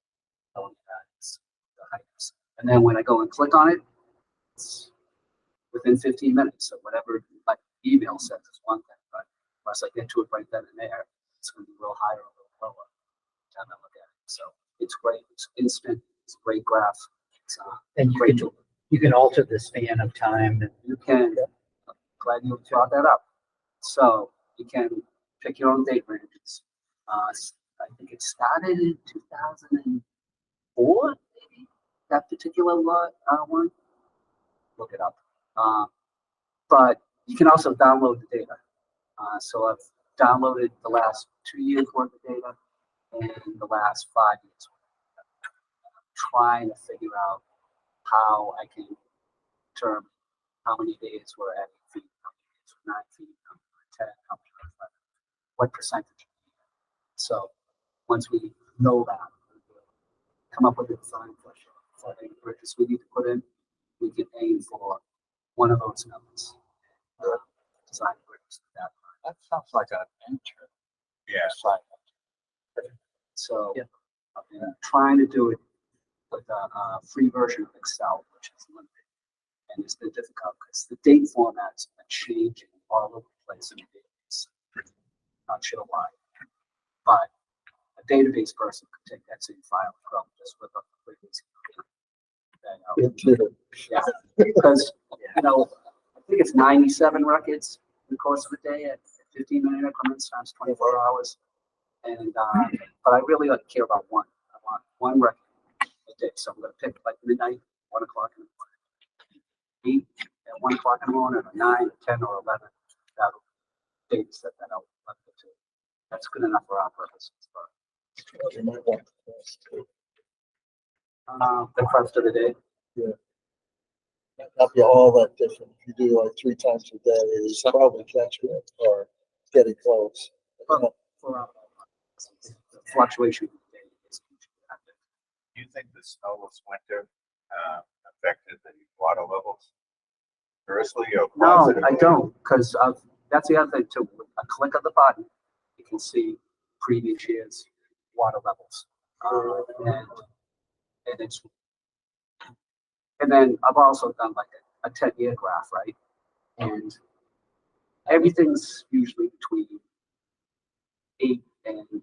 telling me that it's the heights. And then when I go and click on it, it's within 15 minutes. So whatever my email says is one thing, but unless I get to it right then and there, it's going to be real high or a little lower. Have a look at it. So it's great. It's instant. It's a great graph. It's And you great can, tool. you can alter the span of time. You can. I'm glad you brought that up. So you can pick your own date ranges. I think it started in 2004, maybe that particular one. Look it up. But you can also download the data. So I've downloaded the last 2 years worth of data and the last 5 years. I'm trying to figure out how I can determine how many days were at 8 feet, how many days were 9 feet, how many were 10, how many were 11, what percentage. So once we know that, come up with a design for any bridges we need to put in, we can aim for one of those numbers. Design bridges at that time. That sounds like an intern. Yeah. So Yeah. I'm trying to do it with a free version of Excel, which is limited. And it's been difficult because the date formats are changing all over the place in the database. Not sure why. But a database person could take that same file and probably just whip up the previous. Yeah, because, I think it's 97 records in the course of a day at 15-minute increments times 24 hours. And, but I really don't care about one. I want one record a day. So I'm going to pick like midnight, 1 o'clock in the morning, 8 at 1 o'clock in the morning, or 9, or 10, or 11. That'll date set that out. That's good enough for our purposes. The crust of the day. Not be all that different. If you do like 3 times a day, it's probably catching it or getting close. For the fluctuation. Do you think the snow this winter affected the water levels adversely or No, positively? I don't, because that's the other thing too. With a click of the button, you can see previous year's water levels. And then I've also done like a 10-year graph, right? And everything's usually between 8 and 10.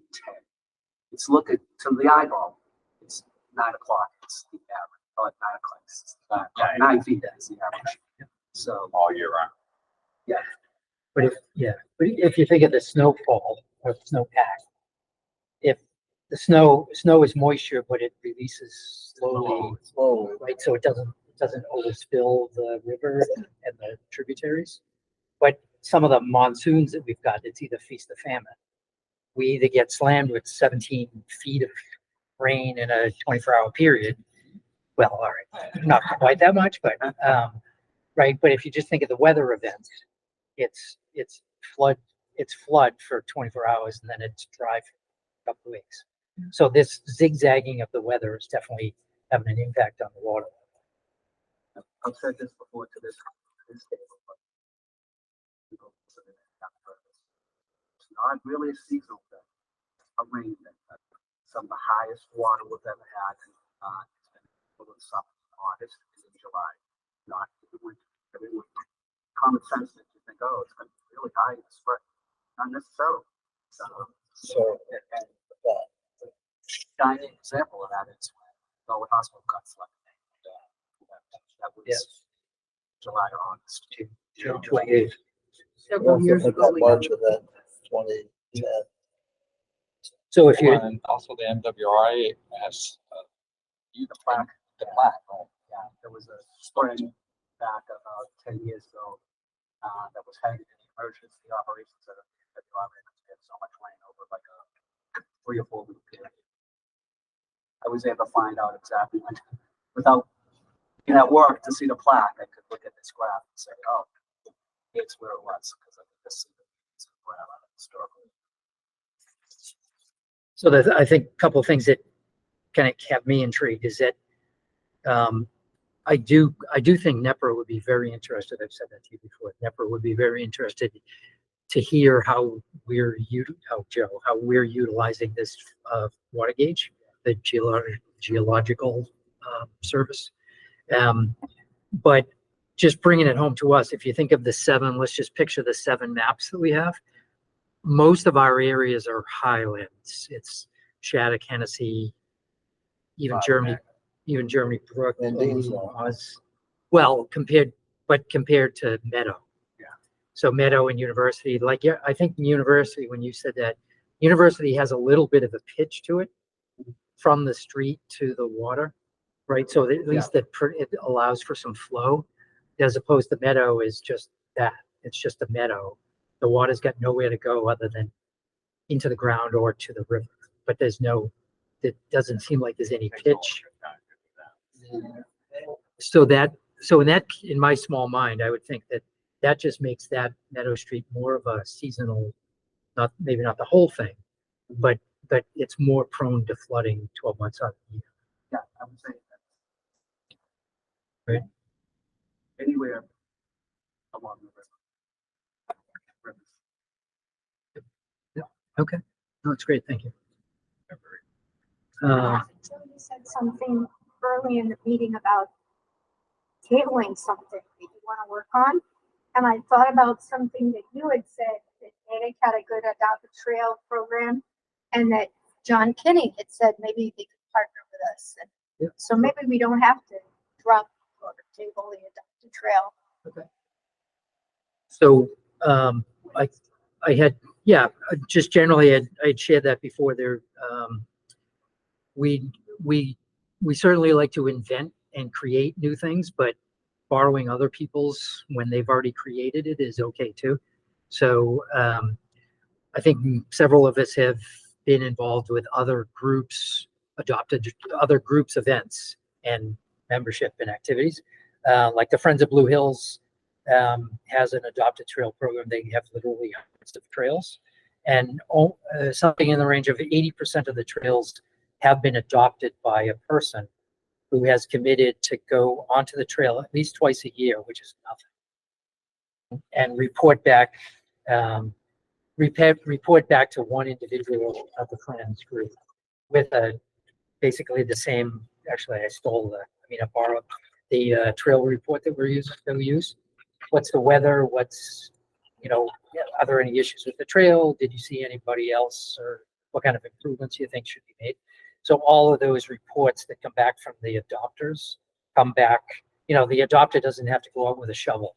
It's looking to the eyeball. It's 9 o'clock. It's the average. Oh, at 9 o'clock. It's 9 feet. That's the average. So All year round. But if you think of the snowfall or the snowpack, if the snow is moisture, but it releases slowly, right? So it doesn't overspill the river and the tributaries. But some of the monsoons that we've got, it's either feast or famine. We either get slammed with 17 feet of rain in a 24-hour period. Well, all right, not quite that much, but right. But if you just think of the weather events, it's flood for 24 hours and then it's dry for a couple of weeks. So this zigzagging of the weather is definitely having an impact on the water. I've said this before to this table, but it's not really a seasonal thing. A rain thing. Some of the highest water we've ever had. It's been over the summer, August and July. not, everyone, common sense that you think, oh, it's gonna be really high in the spring, not necessarily. So, And the shining example of that is when Norwood Hospital got flooded. That was Yes. July or August. June 28th. Several years at ago, that we March had, of that 2010. So if you, And also the MWRA has, The plaque, right, yeah, there was a spring back about 10 years ago, that was headed in the emergency operations center. That the operations had so much rain over like a 3 or 4 week period. I was able to find out exactly when, without being at work to see the plaque, I could look at this graph and say, oh, it's where it was, because I could just see the graph on it historically. so that I think a couple of things that kind of kept me intrigued is that I do think NEPR would be very interested. I've said that to you before. NEPR would be very interested to hear how we're utilizing this water gauge, the geological service. But just bringing it home to us, if you think of the 7, let's just picture the 7 maps that we have. Most of our areas are highlands. It's Shattuck, Hennessy, even Germany Brook. And Deansville. Well, compared to Meadow. Yeah. So Meadow and University, like, yeah, I think University, when you said that, University has a little bit of a pitch to it from the street to the water, right? So at least it allows for some flow, as opposed to Meadow is just that. It's just a meadow. The water's got nowhere to go other than into the ground or to the river. But it doesn't seem like there's any pitch. So in my small mind, I would think that just makes that Meadow Street more of a seasonal, maybe not the whole thing, but it's more prone to flooding 12 months out of the year. Yeah, I would say that. Right. Anywhere along the river. Okay, no, it's great, thank you. So you said something early in the meeting about tabling something that you want to work on. And I thought about something that you had said, that Natick had a good Adopt a Trail program, and that John Kinney had said maybe they could partner with us. And Yeah. so maybe we don't have to drop or table the Adopt a Trail. So I had, just generally I'd shared that before there. We certainly like to invent and create new things, but borrowing other people's when they've already created it is okay too. So I think several of us have been involved with other groups, adopted other groups' events and membership and activities. Like the Friends of Blue Hills has an Adopt a Trail program. They have literally hundreds of trails, and something in the range of 80% of the trails have been adopted by a person who has committed to go onto the trail at least twice a year, which is nothing, and report back to one individual of the Friends group with basically the same. Actually, I borrowed the trail report that we use. What's the weather? What's, are there any issues with the trail? Did you see anybody else, or what kind of improvements you think should be made? So all of those reports that come back from the adopters come back. The adopter doesn't have to go out with a shovel.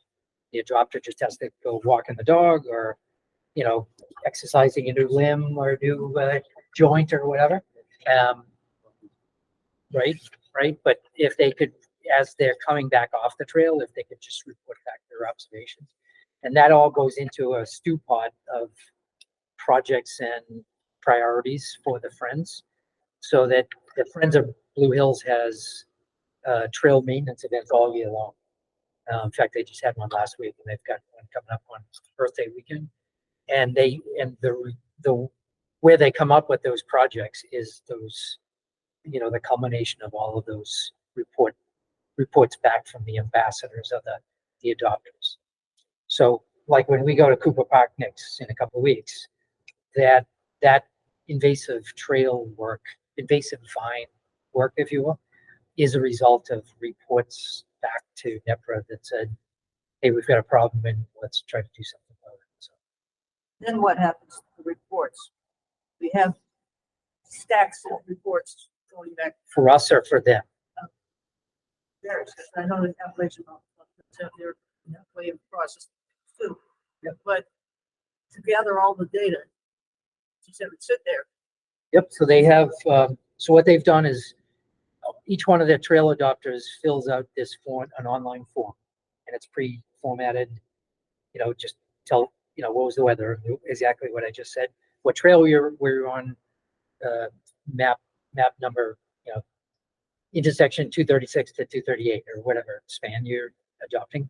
The adopter just has to go walking the dog, or exercising a new limb or a new joint or whatever. Right. But if they could, as they're coming back off the trail, if they could just report back their observations, and that all goes into a stew pot of projects and priorities for the Friends, so that the Friends of Blue Hills has trail maintenance events all year long. In fact, they just had one last week, and they've got one coming up on birthday weekend. And the where they come up with those projects is those, the culmination of all of those reports back from the ambassadors of the adopters. So, like when we go to Cooper Park next in a couple of weeks, that invasive trail work, invasive vine work, if you will, is a result of reports back to NEPRA that said, hey, we've got a problem and let's try to do something about it. So Then what happens to the reports? We have stacks of reports going back for us or for them? there. I know they have places on their way of processing too. Yep. But to gather all the data, just have it sit there. Yep, so they have, so what they've done is each one of their trail adopters fills out this form, an online form, and it's pre-formatted, just tell, what was the weather, exactly what I just said, what trail we're on, map number, intersection 236 to 238 or whatever span you're adopting.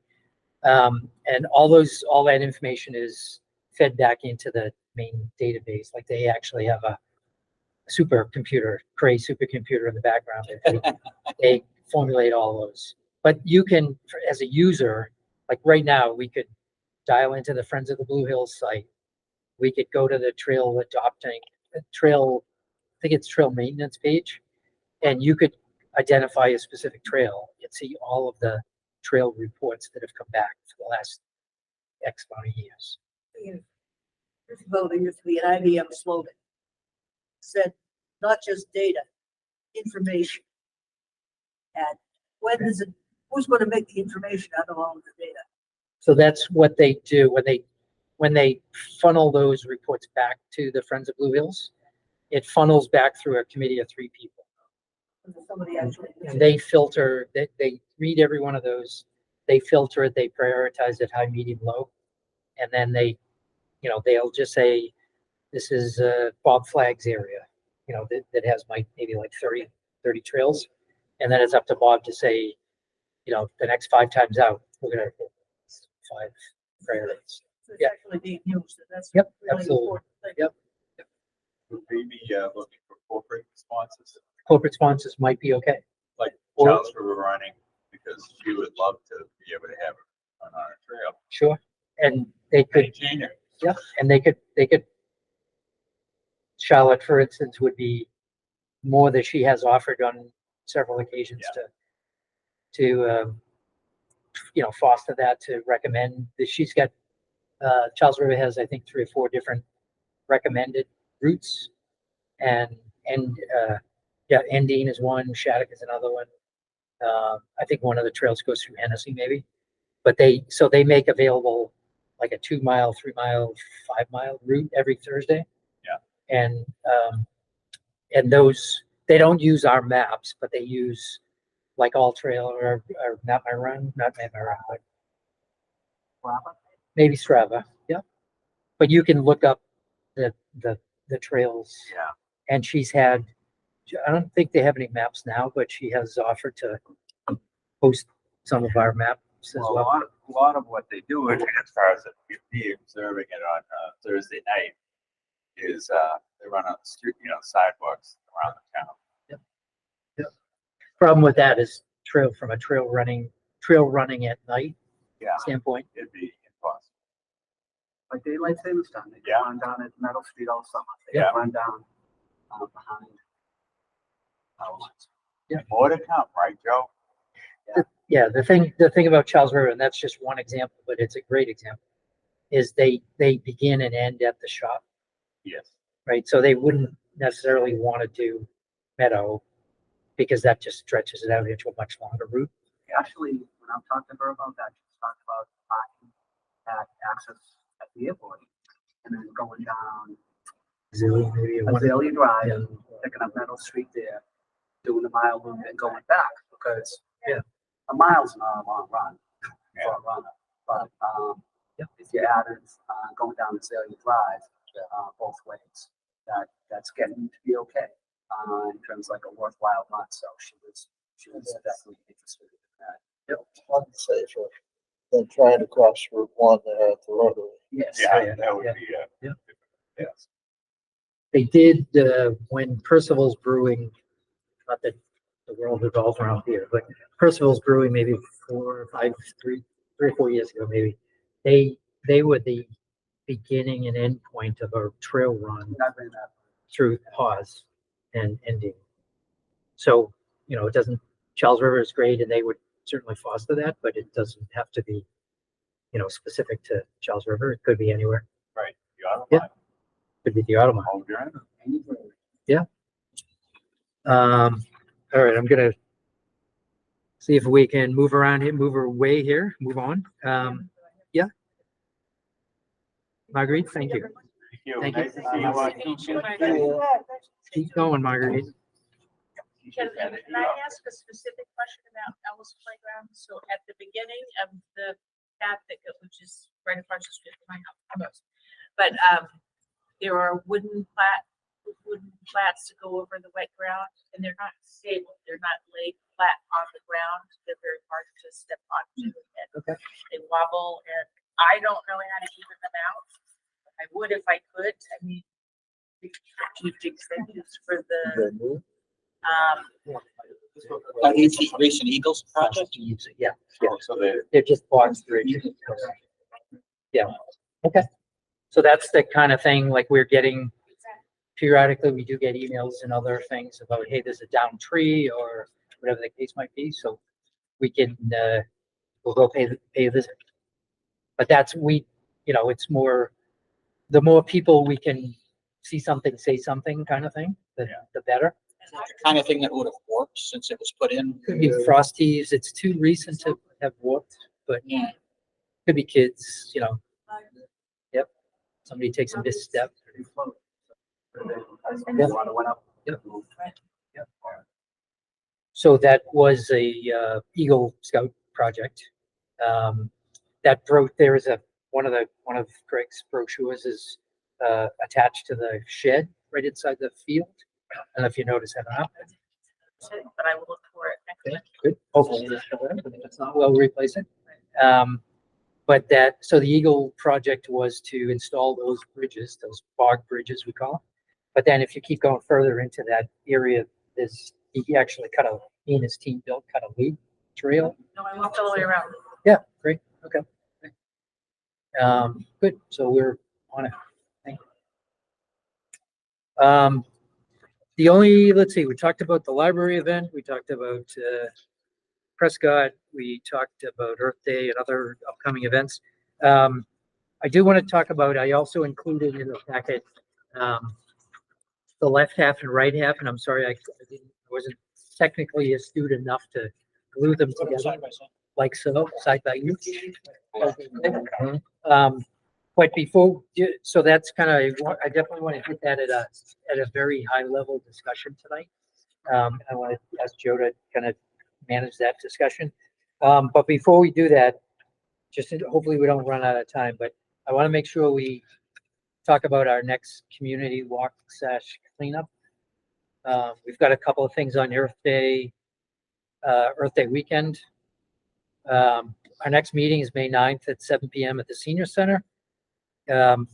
And all that information is fed back into the main database. Like they actually have a supercomputer, Cray supercomputer in the background. They formulate all those. But you can, as a user, like right now, we could dial into the Friends of the Blue Hills site. We could go to the trail maintenance page, and you could identify a specific trail and see all of the trail reports that have come back for the last X amount of years. Years ago, there used to be an IBM slogan. Said, not just data, information. And who's going to make the information out of all of the data? So that's what they do when they funnel those reports back to the Friends of Blue Hills. It funnels back through a committee of 3 people. Somebody actually. And they filter, they read every one of those. They filter it, they prioritize it high, medium, low. And then they'll just say, this is Bob Flagg's area, that has maybe like 30 trails. And then it's up to Bob to say, the next 5 times out, we're going to hit 5 priorities. It's Yeah. actually being used. And that's Yep, really absolutely. important thing. Yep. Would we be looking for corporate responses, Corporate sponsors might be okay. like Or- Charles River Running, because she would love to be able to have it on our trail. Sure. And they could, Maintain it. yeah, and they could, Charlotte, for instance, would be more that she has offered on several occasions to foster that, to recommend that she's got, Charles River has, I think, 3 or 4 different recommended routes. And Endine is one, Shattuck is another one. I think one of the trails goes through Hennessy maybe, but they make available like a 2 mile, 3 mile, 5 mile route every Thursday. Yeah. And those, they don't use our maps, but they use like All Trail or Map My Run, not Map My Run, but maybe Strava. Yeah. But you can look up the trails. Yeah. And she's had, I don't think they have any maps now, but she has offered to post some of our maps as Well, well. a lot of what they do, as far as me observing it on Thursday night, is they run on the street, sidewalks around the town. Problem with that is from a trail running at night Yeah, standpoint. it'd be impossible. Like daylight savings time, they Yeah. run down at Meadow Street all summer. They Yeah. run down behind power lines. More to come, right, Joe? Yeah, the thing about Charles River, and that's just one example, but it's a great example, is they begin and end at the shop, Yes. right? So they wouldn't necessarily want to do Meadow because that just stretches it out into a much longer route. Actually, when I'm talking to her about that, she's talking about parking at access at the airport and then going down Zilly, maybe one. Azalea Drive Yeah. and picking up Meadow Street there, doing the mile loop and going back because a mile's not a long run for a runner. But if you added going down Azalea Drive both ways, that's getting to be okay in terms of like a worthwhile run. So she was definitely interested in that. Unsafer than trying to cross Route 1 there at the rotary. Yes. Yeah, that would yeah, be yeah. yes. They did when Percival's Brewing, not that the world revolves around beer, but Percival's Brewing maybe 3 or 4 years ago, maybe they were the beginning and end point of a trail run I ran that. through Hawes and ending. So it doesn't. Charles River is great, and they would certainly foster that, but it doesn't have to be, you know, specific to Charles River. It could be anywhere. Right. The auto Yeah. line, Could be the Audubon. all during. All right, I'm gonna see if we can move around here, move away here, move on. Yeah. Marguerite, thank you. Thank you. Thank you. Nice to see you on Thank you. YouTube. Keep going, Marguerite. Can I ask a specific question about Ellis Playground? So at the beginning of the path that goes, which is right across the street from my house, almost. But there are wooden plats to go over the wet ground, and they're not stable. They're not laid flat on the ground. They're very hard to step onto. And Okay. they wobble, and I don't know how to even them out. I would if I could. I mean, strategic things for the Are these the recent Eagles project? Yeah, So the, they're just box bridges. Yeah, okay. So that's the kind of thing, like we're getting periodically, we do get emails and other things about, hey, there's a down tree or whatever the case might be, so we can, we'll go pay a visit. But that's, you know, it's more, the more people we can see something, say something kind of thing, the better. The kind of thing that would have worked since it was put in. Could be Frosties, it's too recent to have worked, but Yeah. could be kids, you know. Yep, somebody takes a misstep. The water went up. Yep. Yep. So that was a Eagle Scout project. That there is one of Greg's brochures is attached to the shed right inside the field. I don't know if you notice that or not. but I will look for it next Okay, time. good. Hopefully it's still there, but if it's not, we'll replace it. But so the Eagle project was to install those bridges, those bog bridges we call them. But then if you keep going further into that area, he actually he and his team cut a lead trail. No, I walked all the way around. Yeah, great, okay. Good, so we're on it. Thank you. Let's see, we talked about the library event, we talked about Prescott, we talked about Earth Day and other upcoming events. I do want to talk about, I also included in the packet the left half and right half, and I'm sorry, I wasn't technically astute enough to glue them together Side by side. like so, side by side. But before, so that's kind of, I definitely want to hit that at a very high level discussion tonight. I want to ask Joe to kind of manage that discussion. But before we do that, just hopefully we don't run out of time, but I want to make sure we talk about our next community walk / cleanup. We've got a couple of things on Earth Day weekend. Our next meeting is May 9th at 7 p.m. at the Senior Center. I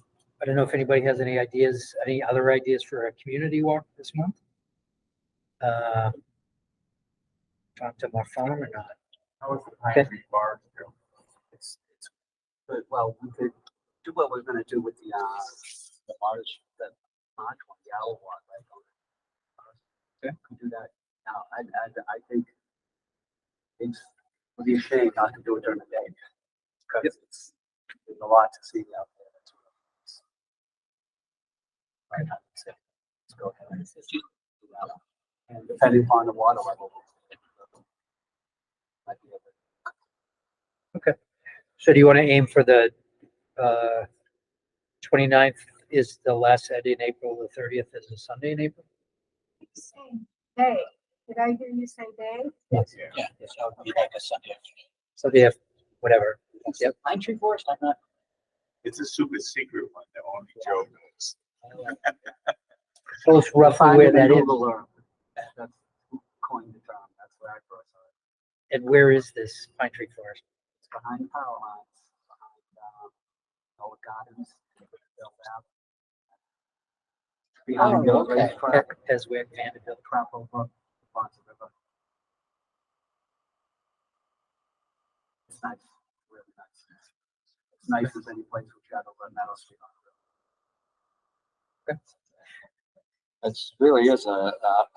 don't know if anybody has any other ideas for a community walk this month? Talk to more fun or not? How was the Pine Tree Forest? It's good. Well, we could do what we're gonna do with the March one, the owl walk, right? Okay. We do that. Now, I think it would be a shame not to do it during the day. Because there's a lot to see out there. That's what it is. Right, let's go ahead. And depending upon the water level. Might be able to- So do you want to aim for the 29th is the last Saturday in April, the 30th is a Sunday in April? Same day. Did I hear you say day? Yes. Yeah, so it'd be like a Sunday afternoon. So they have whatever. Yep. Pine Tree Forest, I'm not. it's a super secret one that only Joe knows. Tell us roughly Find where it in that is. Google Earth. That's who coined the term. That's where I first saw it. And where is this Pine Tree Forest? It's behind the power lines, behind Noah Gardens. Behind the racetrack, Keswick, Vanderbilt. Trap over Ponce River. It's nice, really nice. It's nice as any place we've got over Meadow Street on the river. It really is a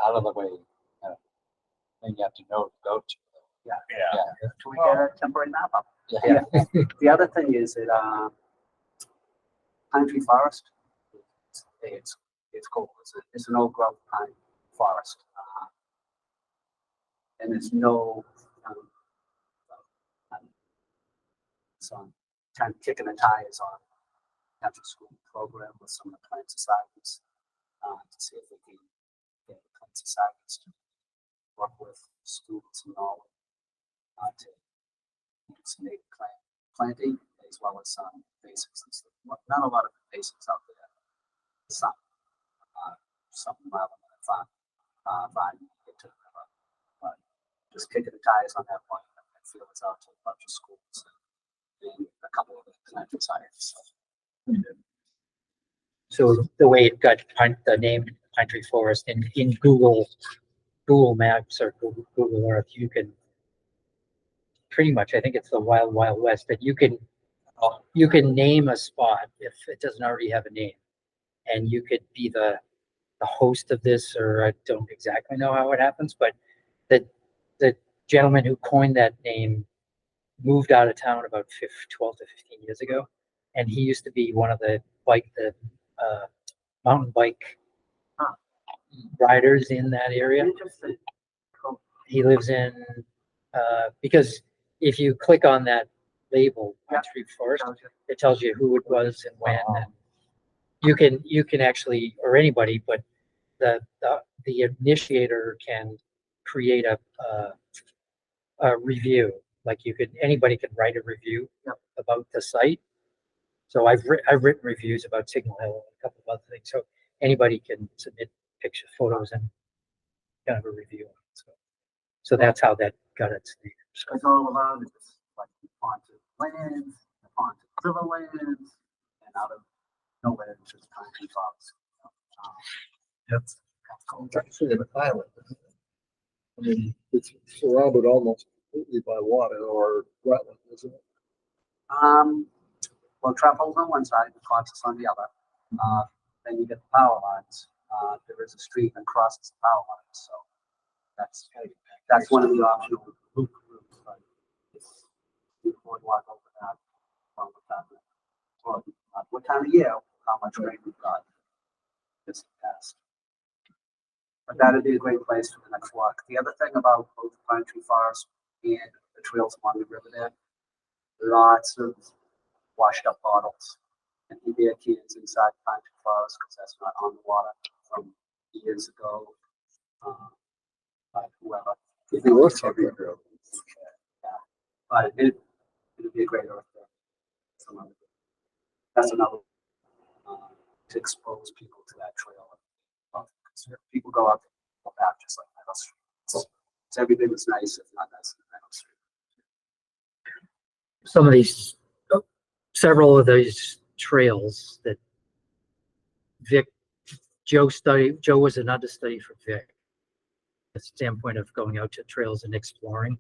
out of the way thing you have to know to go to. Yeah. Yeah. Can we get a temporary map up? Yeah. The other thing is that, Pine Tree Forest, it's cool. It's an old growth pine forest. And there's no, so I'm kind of kicking the tires on after school program with some of the plant societies, to see if we can get the plant societies to work with students and all, to do some native planting as well as some basics and stuff. Not a lot of basics out there. Some mild and fine into the river, but just kicking the tires on that one. I feel it's out to a bunch of schools and a couple of the plant societies. So the way it got the name Pine Tree Forest in Google Maps or Google Earth, you can pretty much, I think it's the Wild Wild West, that you can name a spot if it doesn't already have a name, and you could be the host of this, or I don't exactly know how it happens, but the gentleman who coined that name moved out of town about 12 to 15 years ago, and he used to be one of the mountain bike riders in that area. Interesting. Cool. He lives in because if you click on that label, Pine Tree Forest, it tells you who it was and when. And you can actually, or anybody, but the initiator can create a review. Like anybody can write a review about the site. So I've written reviews about Signal Hill and a couple of other things. So anybody can submit pictures, photos, and kind of a review. So that's how that got its name. It's all around it's like the Ponte lands, the Ponte River lands, and out of nowhere it's just Pine Tree Forest. That's actually an island. I mean, it's surrounded almost completely by water or wetland, isn't it? Well, Trappole's on one side, Constance on the other. Then you get the power lines. There is a street that crosses the power lines, so that's one of the optional routes. But you would walk over that all the time. Well, what time of year? How much rain we've got this past. But that'd be a great place for the next walk. The other thing about both Pine Tree Forest and the trails along the river there, lots of washed up bottles and beer cans inside Pine Tree Forest because that's not on the water from years ago. By whoever. If you look up here. But it'd be a great earth there. That's another to expose people to that trail. People go out there, go back just like Meadow Street. It's everything that's nice, if not nice than Meadow Street. Some of these, several of these trails that Joe was an understudy for Vic. The standpoint of going out to trails and exploring.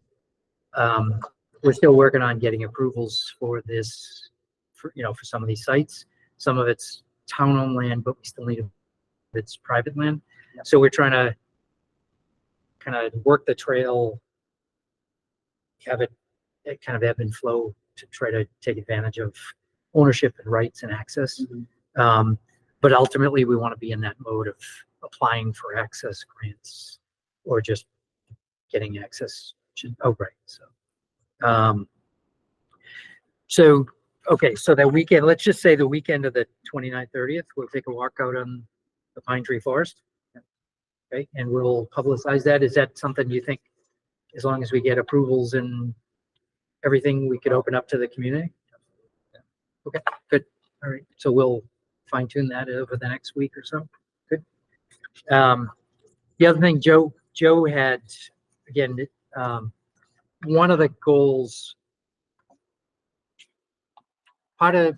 We're still working on getting approvals for this, for some of these sites. Some of it's town-owned land, but we still need it's private land. Yep. So we're trying to kind of work the trail, have it kind of ebb and flow to try to take advantage of ownership and rights and access. Mm-hmm. But ultimately, we want to be in that mode of applying for access grants or just getting access outright. Okay, so that weekend, let's just say the weekend of the 29th, 30th, we'll take a walk out on the Pine Tree Forest. Okay, and we'll publicize that. Is that something you think, as long as we get approvals and everything, we could open up to the community? Okay, good. All right, so we'll fine tune that over the next week or so. Good. The other thing Joe had, again, one of the goals, part of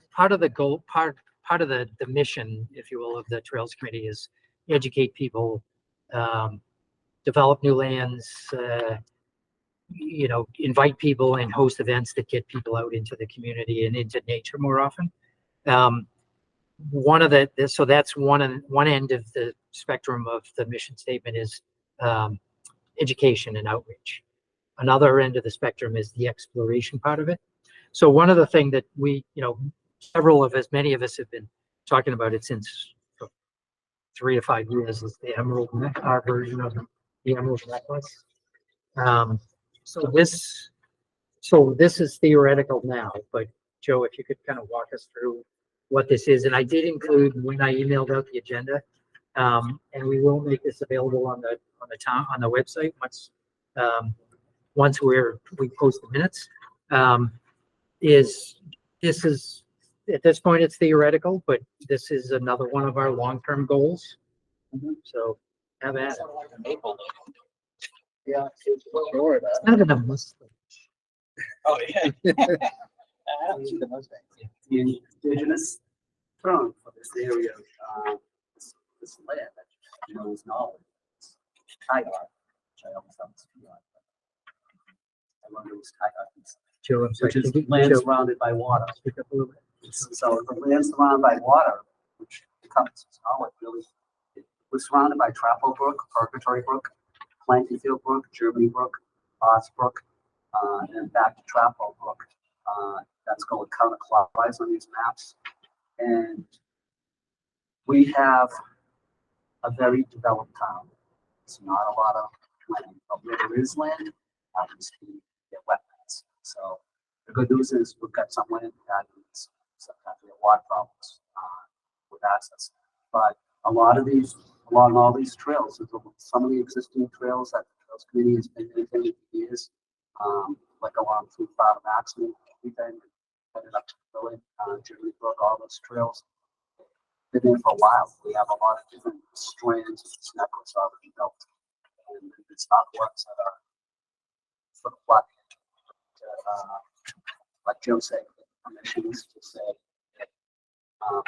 the mission, if you will, of the Trails Committee is educate people, develop new lands, invite people and host events that get people out into the community and into nature more often. So that's one end of the spectrum of the mission statement is education and outreach. another end of the spectrum is the exploration part of it. So one of the things that we, many of us have been talking about it since 3 to 5 years is the our version of the emerald necklace. So this is theoretical now, but Joe, if you could kind of walk us through what this is, and I did include when I emailed out the agenda, and we will make this available on the website once we post the minutes. This is at this point it's theoretical, but this is another one of our long-term goals. So have at it. Sort of like a maple leaf. Yeah, it's Florida. It's not even a Muslim. Oh, yeah. I don't see the Mustangs. The indigenous term for this area, this land that you know is knowledge. Taiga, which I almost have to speak on. I wonder what's Taiga, Joe, I'm sorry. which is Can you- land Joe, surrounded by water. speak up a little bit. So the land surrounded by water, which becomes knowledge really, it was surrounded by Trappo Brook, Purgatory Brook, Plantingfield Brook, Germany Brook, Oz Brook, and back to Trappo Brook. That's going counterclockwise on these maps. And we have a very developed town. It's not a lot of land, but where there is land, happens to be wetlands. So the good news is we've got some land that is sometimes we have water problems with access. But along all these trails, some of the existing trails that the Trails Committee has been maintaining for years, like along through Father Maxman, everything, headed up to the village, Germany Brook, all those trails. Been there for a while. We have a lot of different strands of this necklace already built. And it's not the ones that are sort of flat. Like Joe said, permissions to say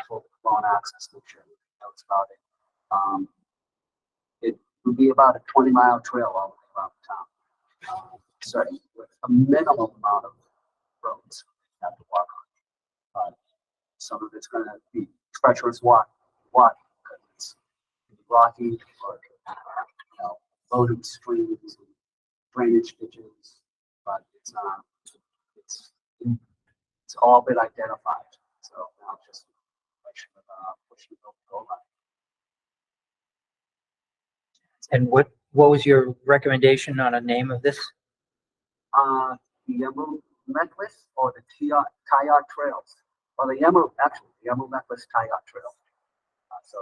for lawn access, make sure everybody knows about it. It would be about a 20-mile trail all the way around town. So with a minimum amount of roads you have to walk on. Some of it's going to be treacherous walk because it's rocky or loaded streams and drainage ditches, but it's all been identified. So now it's just a question of pushing the goal line. And what was your recommendation on a name of this? The Emerald Necklace or the Tayat Trails? Well, the Emerald Necklace Tayat Trail. So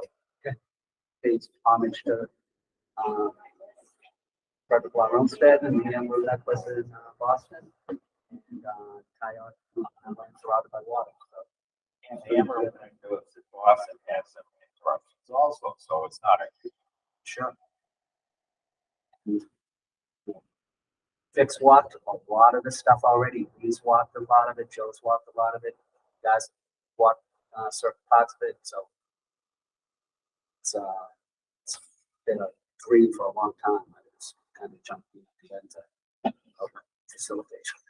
pays homage to Frederick Law Olmsted and the Emerald Necklace in Boston. And Tayat surrounded by water. So, And the Emerald Necklace in Boston has some interruptions also, so it's not a. sure. Vic's walked a lot of the stuff already. He's walked a lot of it. Joe's walked a lot of it. You guys walked certain parts of it. So it's been a dream for a long time. It's kind of jumping into facilitation.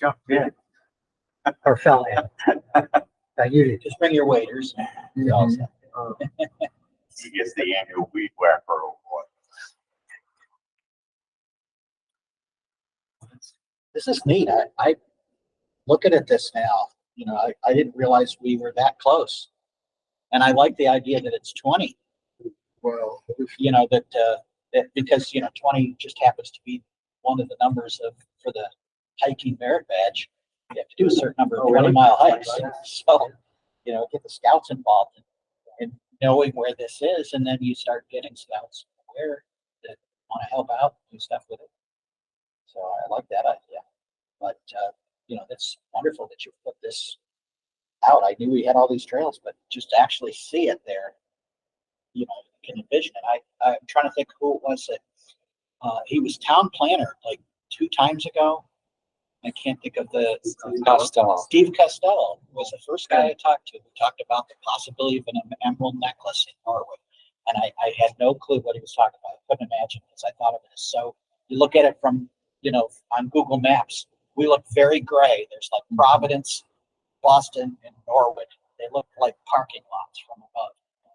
Jump in. Or fell in? You did. Just bring your waders. You're all set. He gets the annual weed whacker award. This is neat. I looking at this now, I didn't realize we were that close. And I like the idea that it's 20, Well, that because, 20 just happens to be one of the numbers for the hiking merit badge. You have to do a certain number of 20-mile hikes. So, get the scouts involved in knowing where this is. And then you start getting scouts aware that want to help out, do stuff with it. So I like that idea. But, that's wonderful that you put this out. I knew we had all these trails, but just to actually see it there, you can envision it. I'm trying to think who it was that he was town planner like 2 times ago. I can't think of the Costello. Steve Costello was the first guy I talked to who talked about the possibility of an emerald necklace in Norwood. And I had no clue what he was talking about. I couldn't imagine because I thought of it as so, you look at it from, on Google Maps, we look very gray. There's like Providence, Boston, and Norwood. They look like parking lots from above,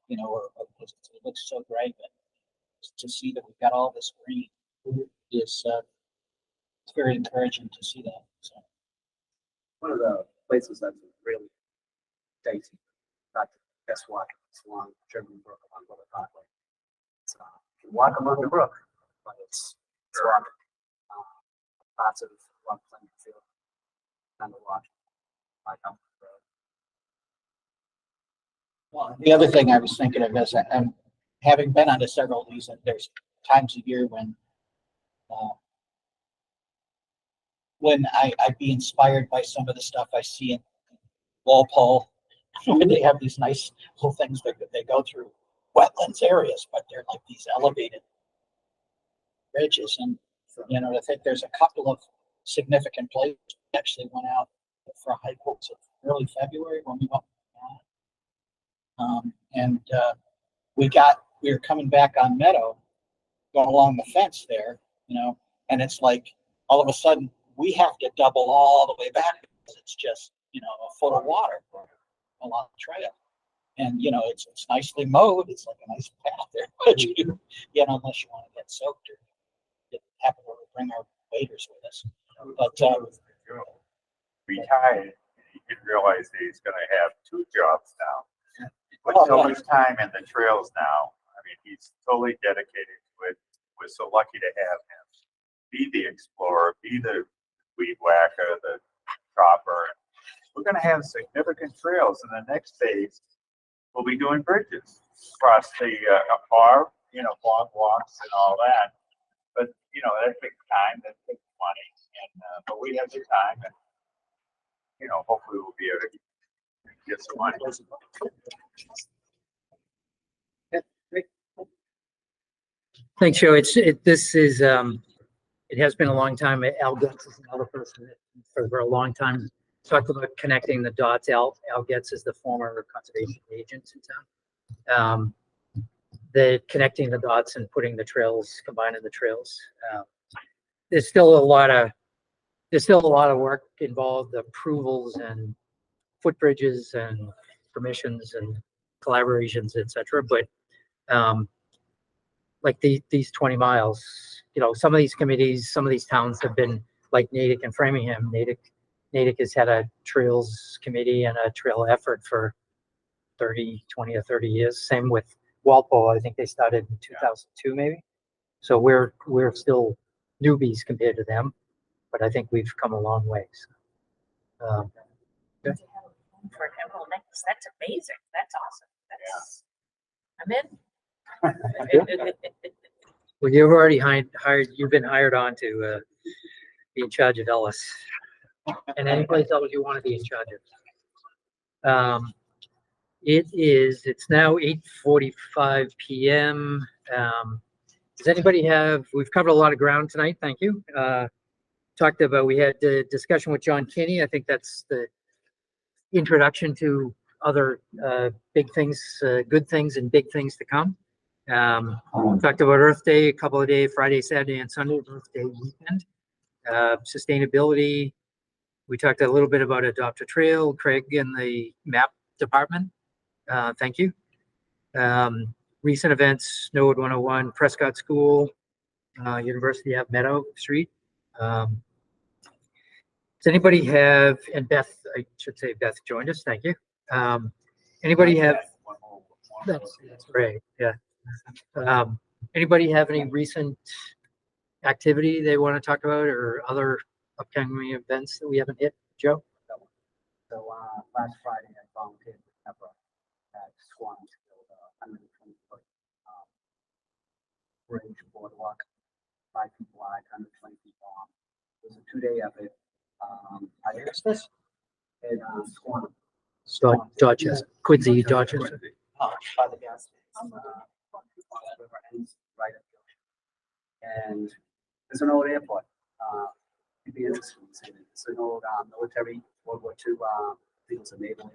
it looks so gray. But to see that we've got all this green is it's very encouraging to see that. So. One of the places that's really dicey, not guess what, it's along Sherman Brook, along Willow Parkway. It's, you can walk along the brook, but it's rock. Lots of rock playing field, kind of walk. Like up the road. Well, the other thing I was thinking of is, I'm having been on to several of these, and there's times a year when I'd be inspired by some of the stuff I see in Walpole, when they have these nice little things that they go through wetlands areas, but they're like these elevated ridges. And, you know, I think there's a couple of significant places. We actually went out for hikes early February when we went. We were coming back on Meadow, going along the fence there, you know, and it's like all of a sudden we have to double all the way back because it's just, you know, a foot of water along the trail. And, you know, it's nicely mowed. It's like a nice path there, but you know, unless you want to get soaked or happen to bring our waders with us. But Retired, he didn't realize that he's gonna have 2 jobs now. Put so much time in the trails now. I mean, he's totally dedicated to it. We're so lucky to have him be the explorer, be the weed whacker, the chopper. We're gonna have significant trails in the next phase. We'll be doing bridges across the or, you know, long walks and all that. But you know, that takes time, that takes money, and but we have the time, and you know, hopefully we'll be able to get some money. Thanks, Joe. It has been a long time. Al Getz is another person that for a long time talked about connecting the dots. Al Getz is the former conservation agent in town. The connecting the dots and putting the trails, combining the trails. There's still a lot of work involved, approvals and footbridges and permissions and collaborations, etc. But like these 20 miles, you know, some of these committees, some of these towns have been like Natick and Framingham. Natick has had a trails committee and a trail effort for 20 or 30 years. Same with Walpole. I think they started in 2002 maybe. So we're still newbies compared to them, but I think we've come a long ways. For Emerald Necklace, that's amazing. That's awesome. I'm in. Well, you've already you've been hired on to be in charge of Ellis and any place else you want to be in charge of. It's now 8:45 p.m. Does anybody we've covered a lot of ground tonight. Thank you. We had a discussion with John Kinney. I think that's the introduction to other big things, good things and big things to come. Talked about Earth Day, a couple of days, Friday, Saturday, and Sunday, Earth Day weekend. Sustainability. We talked a little bit about Adopt a Trail, Craig and the map department. Thank you. Recent events, Norwood 101, Prescott School, University of Meadow Street. Does anybody have, and Beth, I should say Beth joined us, thank you. Anybody have, that's great, yeah. Anybody have any recent activity they want to talk about or other upcoming events that we haven't hit? Joe? So last Friday, I volunteered with Pepper at Swan to build a 120-foot bridge boardwalk, 5 feet wide, 120 feet long. It was a 2-day effort. I asked this in Swan. Dorchester, Quincy, Dorchester. By the gas station, river ends right at the ocean. And there's an old airport. You'd be interested in seeing it. It's an old military World War II, I think it was a naval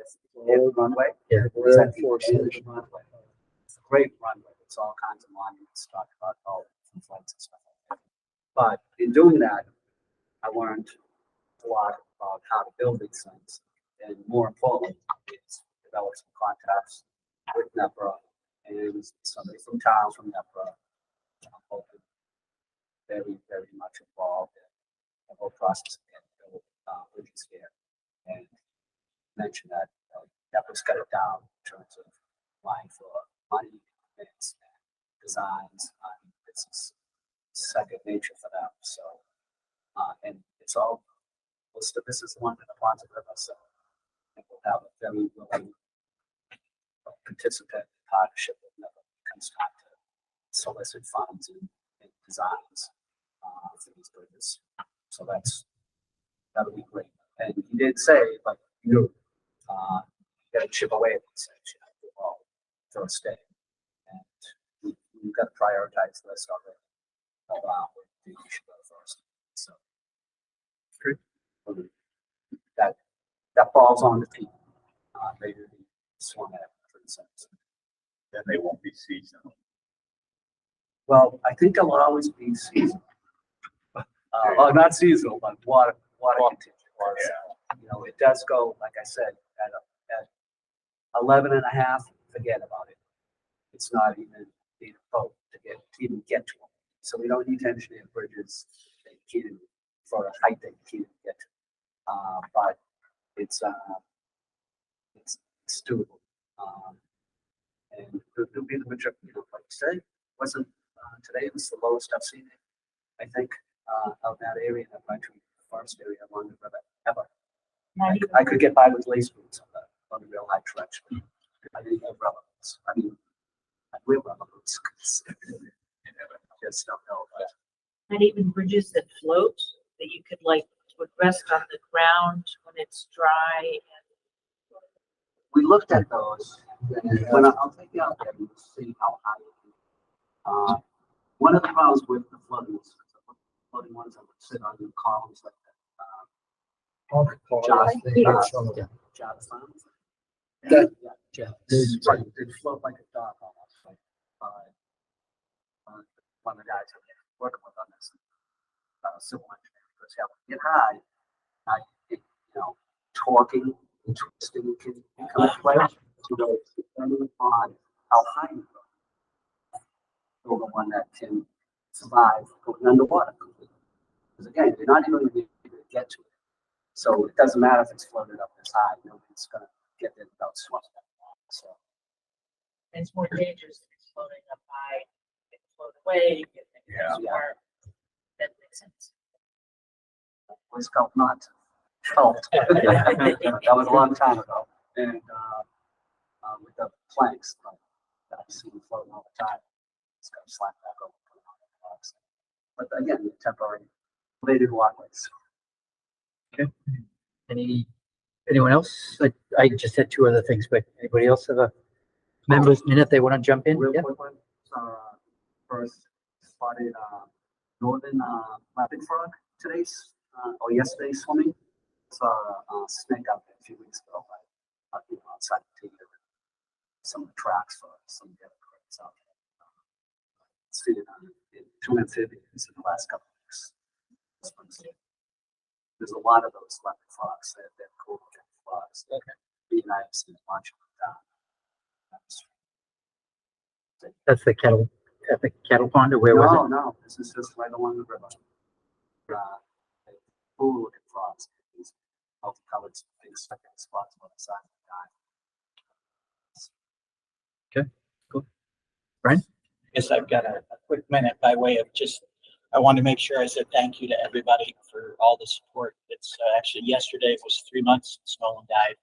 runway. Yeah. It's at the end runway. It's a great runway. It's all kinds of monuments, talk about all the flights and stuff like that. But in doing that, I learned a lot about how to build these things. And more importantly, it's developed some contacts with NEPRA and somebody from town from NEPRA. I'm hoping very, very much involved. whole process again, build, bridges here. And mentioned that, that was cut it down in terms of applying for money, grants, and designs. It's second nature for them, so, and it's all, most of this is one in the Ponza River, so I think we'll have a very willing participant partnership with them when it comes time to solicit funds and designs for these bridges. So that'll be great. And he did say, like, you gotta chip away at this section first day. And we've got a prioritized list already of we should go first. So that falls on the team. They really swung at it for the sense. Then they won't be seasonal. Well, I think it'll always be seasonal. Well, not seasonal, but water contingent. Yeah. You know, it does go, like I said, at 11 and a half, forget about it. It's not even need a boat to even get to them. So we don't need to engineer bridges that you can't, for a height that you can't get to. But it's doable. And it'll be the majority, you know, like I said, wasn't, today was the lowest I've seen it, I think, of that area, that actually forest area along the river ever. I could get by with lace boots on the real high trench, but I didn't have rubber boots. I mean, I wear rubber boots. Just don't know. But And even bridges that float, that you could like, would rest on the ground when it's dry and. we looked at those, and when I'll take you out there and see how high it can. One of the problems with the floating ones that would sit on the columns like that. Java farms. That- Yeah. Right, they float like a dog almost, like, one of the guys I'm working with on this, civil engineer, because yeah, when you get high, you know, talking and twisting can become a play. You know, depending upon how high you go. You're the one that can survive going underwater. Because again, you're not even going to be able to get to it. So it doesn't matter if it's floated up this high, nobody's going to get there without swimming. So It's more dangerous if it's floating up high, it can float away, you get Yeah. more. That makes sense. Boy Scout not felt. That was a long time ago. And with the planks, that I've seen floating all the time, it's got to slap back over. Put it on the box. But again, the temporary related walkways. Anyone else? I just had two other things, but anybody else have a member's minute they want to jump in? Real Yeah. quick one. First spotted northern laughing frog today's or yesterday swimming. Saw a snake out there a few weeks ago, outside the theater. Some of the tracks for some of the other critters out there. Seen it in 2 amphibians in the last couple of weeks. There's a lot of those laughing frogs. They're cool looking frogs. Be nice and watch them down. That's the kettle, at the kettle pond, or where was it? No, this is just right along the river. Cool looking frogs. These multicolored big second spots on the side of the Okay, cool. Brian? Guess I've got a quick minute by way of just, I want to make sure I said thank you to everybody for all the support. It's actually yesterday was 3 months since Nolan died.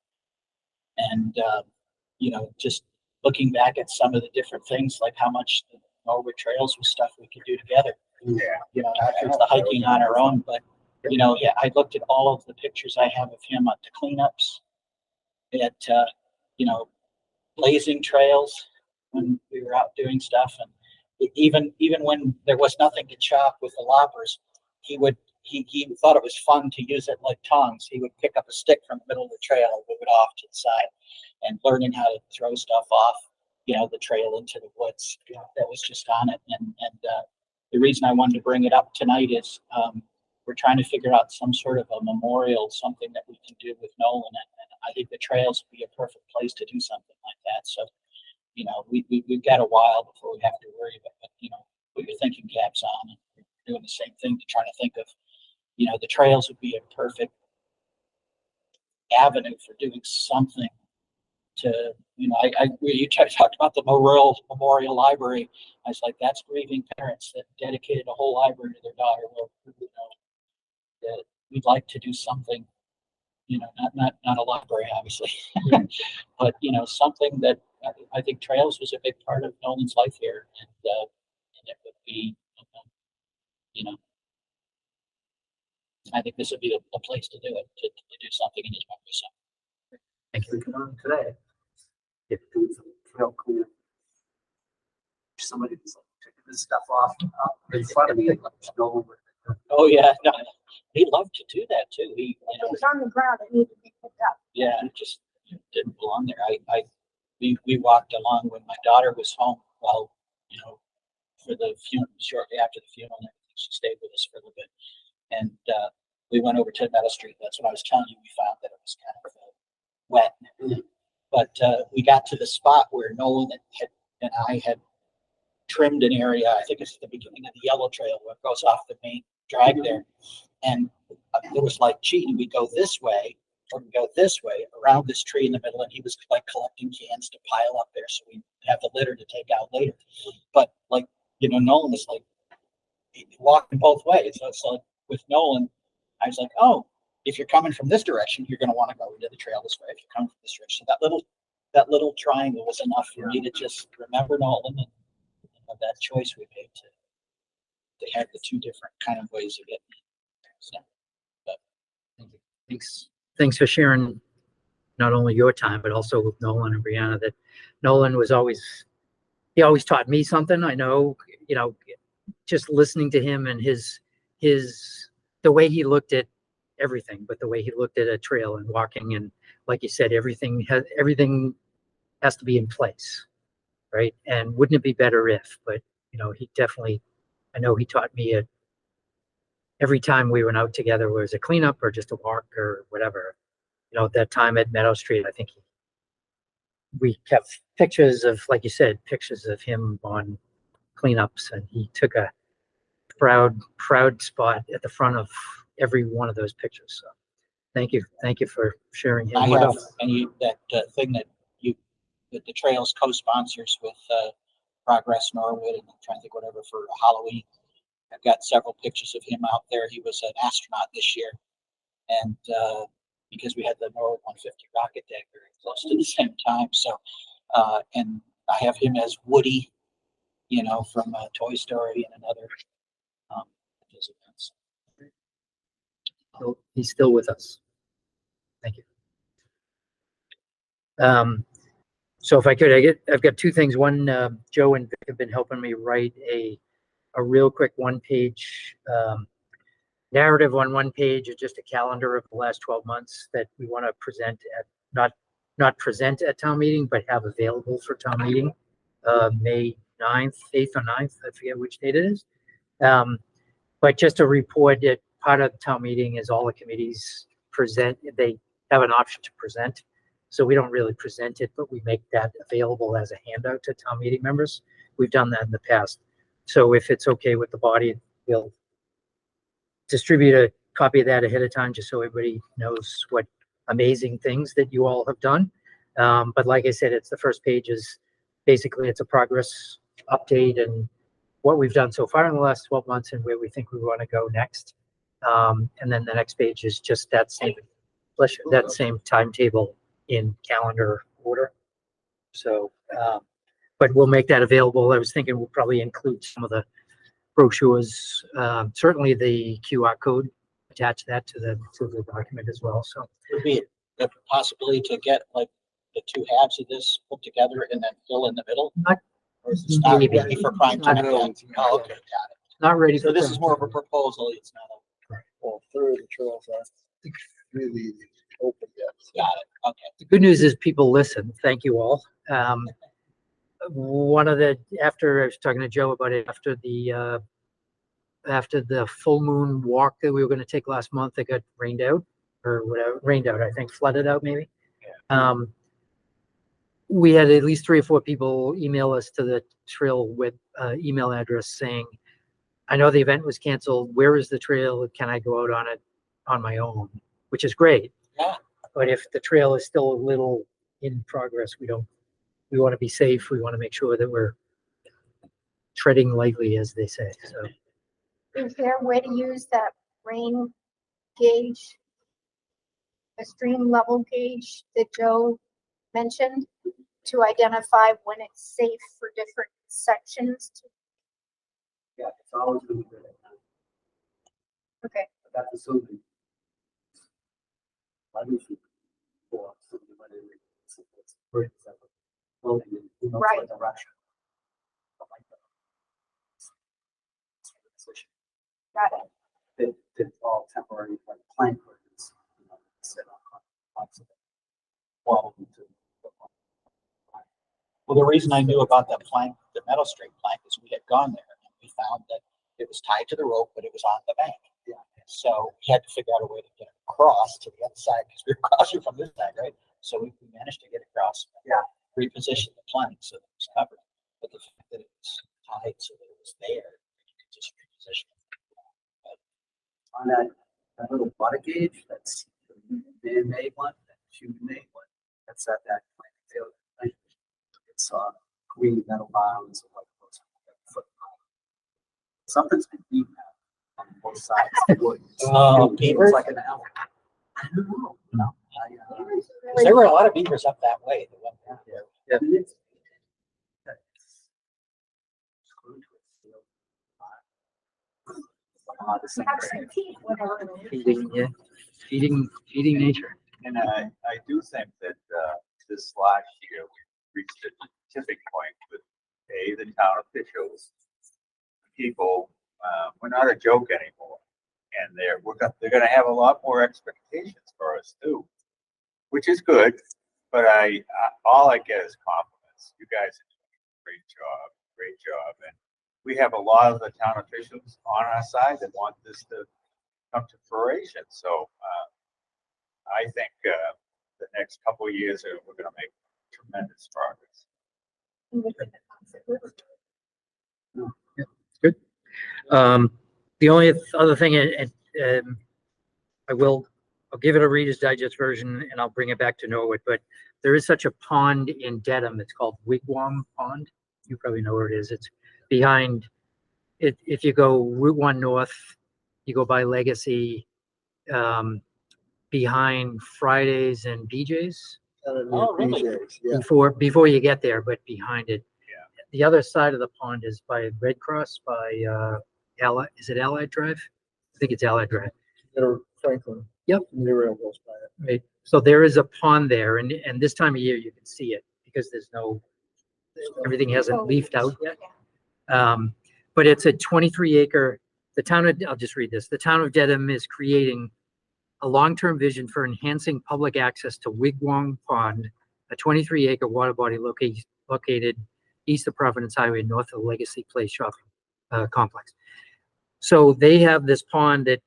And, you know, just looking back at some of the different things, like how much the Norwood Trails was stuff we could do together. Yeah. You know, not just the hiking on our own, but, you know, yeah, I looked at all of the pictures I have of him at the cleanups, at, you know, blazing trails when we were out doing stuff. And even when there was nothing to chop with the loppers, he thought it was fun to use it like tongs. He would pick up a stick from the middle of the trail and move it off to the side, and learning how to throw stuff off, you know, the trail into the woods. You know, that was just on it. And the reason I wanted to bring it up tonight is we're trying to figure out some sort of a memorial, something that we can do with Nolan. And I think the trails would be a perfect place to do something like that. So, you know, we've got a while before we have to worry about, you know, put your thinking caps on, and we're doing the same thing to try to think of, you know, the trails would be a perfect avenue for doing something to, you know, you talked about the Memorial Library. I was like, that's grieving parents that dedicated a whole library to their daughter. Well, you know, that we'd like to do something, you know, not a library, obviously, but, you know, something that I think trails was a big part of Nolan's life here. And it would be, you know, I think this would be a place to do it, to do something in his memory. So. Thank you. Come on today. If doing some trail clear. Somebody was like taking this stuff off in front of me, like, no. Oh yeah, no, he loved to do that too. He, you It know, was on the ground, it needed to be picked up. yeah, it just didn't belong there. We walked along when my daughter was home. Well, you know, for the funeral, shortly after the funeral and everything, she stayed with us for a little bit, and we went over to Meadow Street. That's what I was telling you. We found that it was kind of wet and everything, but we got to the spot where Nolan and I had trimmed an area. I think it's at the beginning of the Yellow Trail where it goes off the main drag there, and it was like, gee, do we go this way or we go this way around this tree in the middle? And he was like collecting cans to pile up there so we have the litter to take out later. But like, you know, Nolan was like walking both ways. So it's like with Nolan, I was like, oh, if you're coming from this direction, you're going to want to go into the trail this way. If you're coming from this direction, that little triangle was enough for me to just remember Nolan and, you know, that choice we made to have the two different kind of ways of getting it. So, but Thank you. Thanks for sharing not only your time, but also with Nolan and Brianna, that Nolan was he always taught me something. I know, you know, just listening to him and the way he looked at everything, but the way he looked at a trail and walking, and like you said, everything has to be in place, right? And wouldn't it be better if, but you know, I know he taught me it every time we went out together, whether it was a cleanup or just a walk or whatever. You know, at that time at Meadow Street, I think we kept pictures of, like you said, pictures of him on cleanups, and he took a proud spot at the front of every one of those pictures. So thank you for sharing him. I What have, else? and that thing that the trails co-sponsors with Progress Norwood, and I'm trying to think whatever for Halloween. I've got several pictures of him out there. He was an astronaut this year, and because we had the Norwood 150 rocket deck very close to the same time, so and I have him as Woody, you know, from Toy Story and another of his events. He's still with us. Thank you. So if I could, I've got two things. One, Joe and Vic have been helping me write a real quick one-page narrative on one page, or just a calendar of the last 12 months that we want to present at, not present at town meeting, but have available for town meeting, May 9th, 8th or 9th, I forget which date it is. But just a report that part of the town meeting is all the committees present, they have an option to present. So we don't really present it, but we make that available as a handout to town meeting members. We've done that in the past. So if it's okay with the body, we'll distribute a copy of that ahead of time, just so everybody knows what amazing things that you all have done. But like I said, it's the first page is basically, it's a progress update and what we've done so far in the last 12 months and where we think we want to go next. And then the next page is just that same timetable in calendar order. So, but we'll make that available. I was thinking we'll probably include some of the brochures, certainly the QR code, attach that to the document as well. So Would be a possibility to get like the two halves of this put together and then fill in the middle? Or is this not Maybe. ready for prime time? Not- yet? Oh, okay, got it. not ready. So for this print. is more of a proposal. It's not Well, third of the trails aren't really open yet. got it. Okay. The good news is people listen. Thank you all. After I was talking to Joe about it, after the full moon walk that we were going to take last month, it got rained out or whatever, I think flooded out maybe. We had at least 3 or 4 people email us to the trail with email address saying, I know the event was canceled. Where is the trail? Can I go out on it on my own? Which is great. Yeah. But if the trail is still a little in progress, we want to be safe. We want to make sure that we're treading lightly, as they say. So Is there a way to use that rain gauge, a stream level gauge that Joe mentioned to identify when it's safe for different sections? Yeah, it's always really good at night. Okay, But that's assuming. I usually for somebody went in, it's floating in, who knows Right. what direction. But like that. Position. got it. It's all temporary, like plank curtains, you know, sit on tops of it. Well, Well, the reason I knew about the plank, the metal string plank, is we had gone there and we found that it was tied to the rope, but it was on the bank. Yeah. So we had to figure out a way to get across to the other side because we were crossing from this side, right? So we managed to get across. Yeah. Reposition the plank so that it was covered. But the fact that it was tied so that it was there, you could just reposition it. on that little butter gauge, that's the man-made one, that human-made one, that's at that plank field. It's green metal bounds, like those foot. Something's been eaten out on both sides of the wood. Oh, It beavers? looks like an owl. I don't know. No. Really There were a lot of beavers up that way. That went down there. Yeah. I mean, it's screwed to it, you know. The same have thing. some teeth, whatever it is. feeding, yeah, feeding nature. And I do think that this last year, we reached a tipping point with, the town officials, people, we're not a joke anymore. And they're gonna have a lot more expectations for us too, which is good, but all I get is compliments. You guys are doing a great job. And we have a lot of the town officials on our side that want this to come to fruition. So, I think, the next couple of years, we're gonna make tremendous progress. Good. The only other thing, I'll give it a Reader's Digest version and I'll bring it back to Norwood, but there is such a pond in Dedham. It's called Wigwam Pond. You probably know where it is. It's behind it. If you go Route 1 North, you go by Legacy, behind Fridays and BJ's Oh, really? Yeah. before you get there, but behind it. Yeah. The other side of the pond is by Red Cross, by is it Allied Drive? I think it's Allied Drive. Franklin. Yep. The rail goes by it. Right. So there is a pond there, and this time of year you can see it because everything hasn't leafed out yet. But it's a 23 acre. I'll just read this. The town of Dedham is creating a long-term vision for enhancing public access to Wigwam Pond, a 23 acre water body located east of Providence Highway, north of the Legacy Place shopping complex. So they have this pond that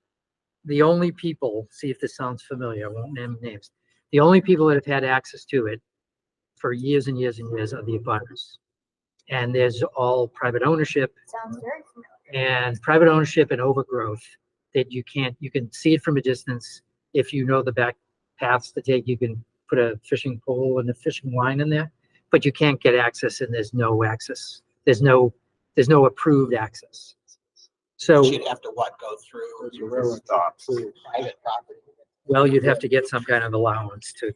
the only people, see if this sounds familiar, I won't name names. The only people that have had access to it for years and years and years are the abutters. And there's all private ownership Sounds very familiar. and private ownership and overgrowth that you can see it from a distance. If you know the back paths to take, you can put a fishing pole and a fishing line in there, but you can't get access and there's no access. There's no approved access. So, You'd have to go through There's a railroad Stops. private property. well, you'd have to get some kind of allowance to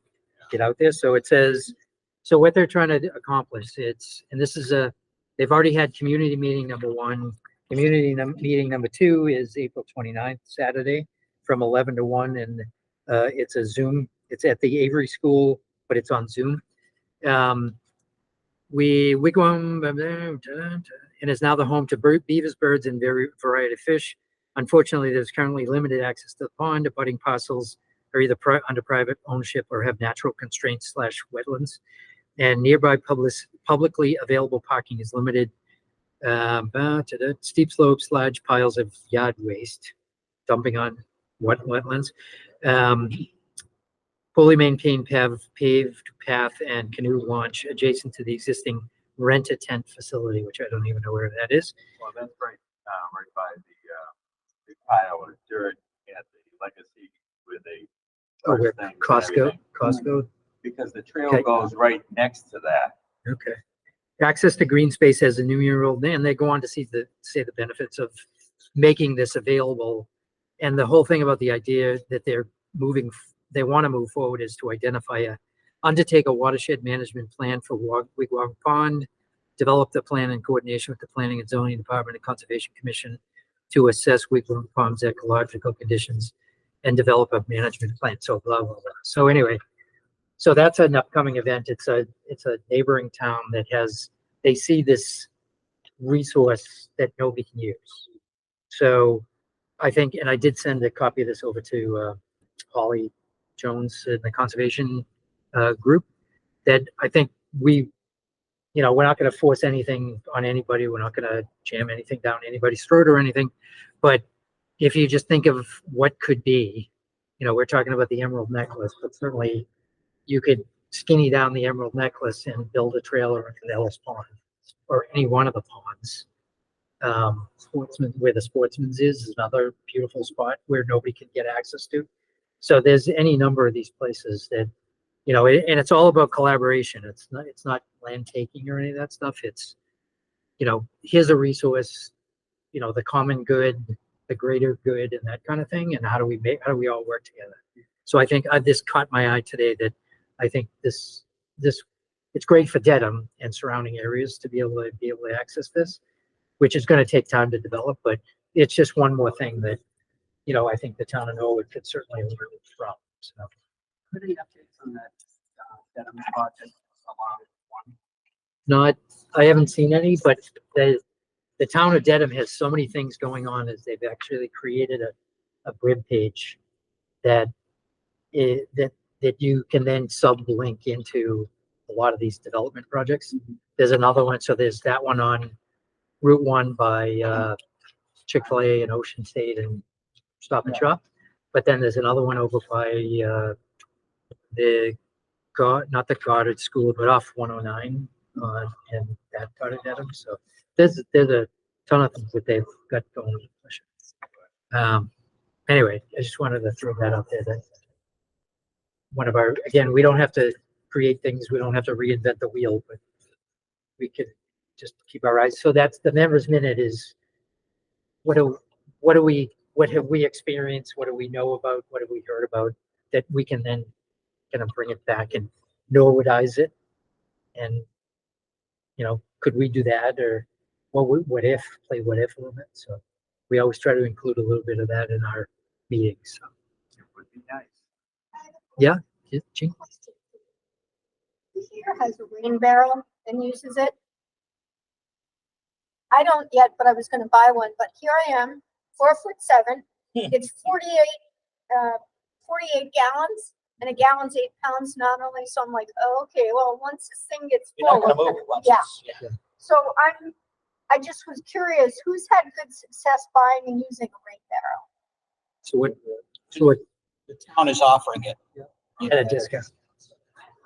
get out there. So it says, so what they're trying to accomplish, they've already had community meeting number 1. Meeting number 2 is April 29th, Saturday, from 11 to 1, and it's a Zoom. It's at the Avery School, but it's on Zoom. Wigwam, and is now the home to beavers, birds, and variety of fish. Unfortunately, there's currently limited access to the pond. Abutting parcels are either under private ownership or have natural constraints / wetlands, and nearby publicly available parking is limited. Steep slopes, large piles of yard waste, dumping on wetlands. Fully maintained paved path and canoe launch adjacent to the existing rent-a-tent facility, which I don't even know where that is. Well, that's great. right by the pile of dirt at the Legacy where they. Oh, where things and Costco, everything. Costco, Because the trail Okay. goes right next to that. okay. Access to green space has a numeral, and they go on to say the benefits of making this available. And the whole thing about the idea that they want to move forward is to undertake a watershed management plan for Wigwam Pond, develop the plan in coordination with the Planning and Zoning Department and Conservation Commission to assess Wigwam Pond's ecological conditions and develop a management plan. So blah, blah, blah. So anyway, so that's an upcoming event. It's a neighboring town that they see this resource that nobody can use. So I think, and I did send a copy of this over to Holly Jones in the conservation group, that I think we're not going to force anything on anybody. We're not going to jam anything down anybody's throat or anything. But if you just think of what could be, we're talking about the Emerald Necklace, but certainly you could skinny down the Emerald Necklace and build a trailer into Ellis Pond or any one of the ponds. Where the Sportsman's is another beautiful spot where nobody can get access to. So there's any number of these places that, and it's all about collaboration. It's not land taking or any of that stuff. It's, here's a resource, the common good, the greater good, and that kind of thing. And how do we all work together? So I think this caught my eye today, that I think this it's great for Dedham and surrounding areas to be able to access this, which is going to take time to develop, but it's just one more thing that, I think the town of Norwood could certainly learn from. So Any updates on that, Dedham project along one? I haven't seen any, but the town of Dedham has so many things going on, as they've actually created a web page that you can then sub-link into a lot of these development projects. There's another one. So there's that one on Route 1 by Chick-fil-A and Ocean State and Stop and Shop. But then there's another one over by not the Goddard School, but off 109 and that part of Dedham. So there's a ton of things that they've got going on. Anyway, I just wanted to throw that out there. That again, we don't have to create things. We don't have to reinvent the wheel, but we could just keep our eyes. So that's the members minute is what have we experienced? What do we know about? What have we heard about that we can then kind of bring it back and Norwoodize it? And, could we do that? Or what if, play what if a little bit? So we always try to include a little bit of that in our meetings. So. It would be nice. Yeah, Gene? Here has a rain barrel and uses it. I don't yet, but I was gonna buy one, but here I am, 4'7". It's 48 gallons, and a gallon's 8 pounds not only, so I'm like, oh, okay, well, once this thing gets You're not full. gonna move it once Yeah. it's, So I just was curious, who's had good success buying and using a rain barrel? So what, the town is offering it. at a discount.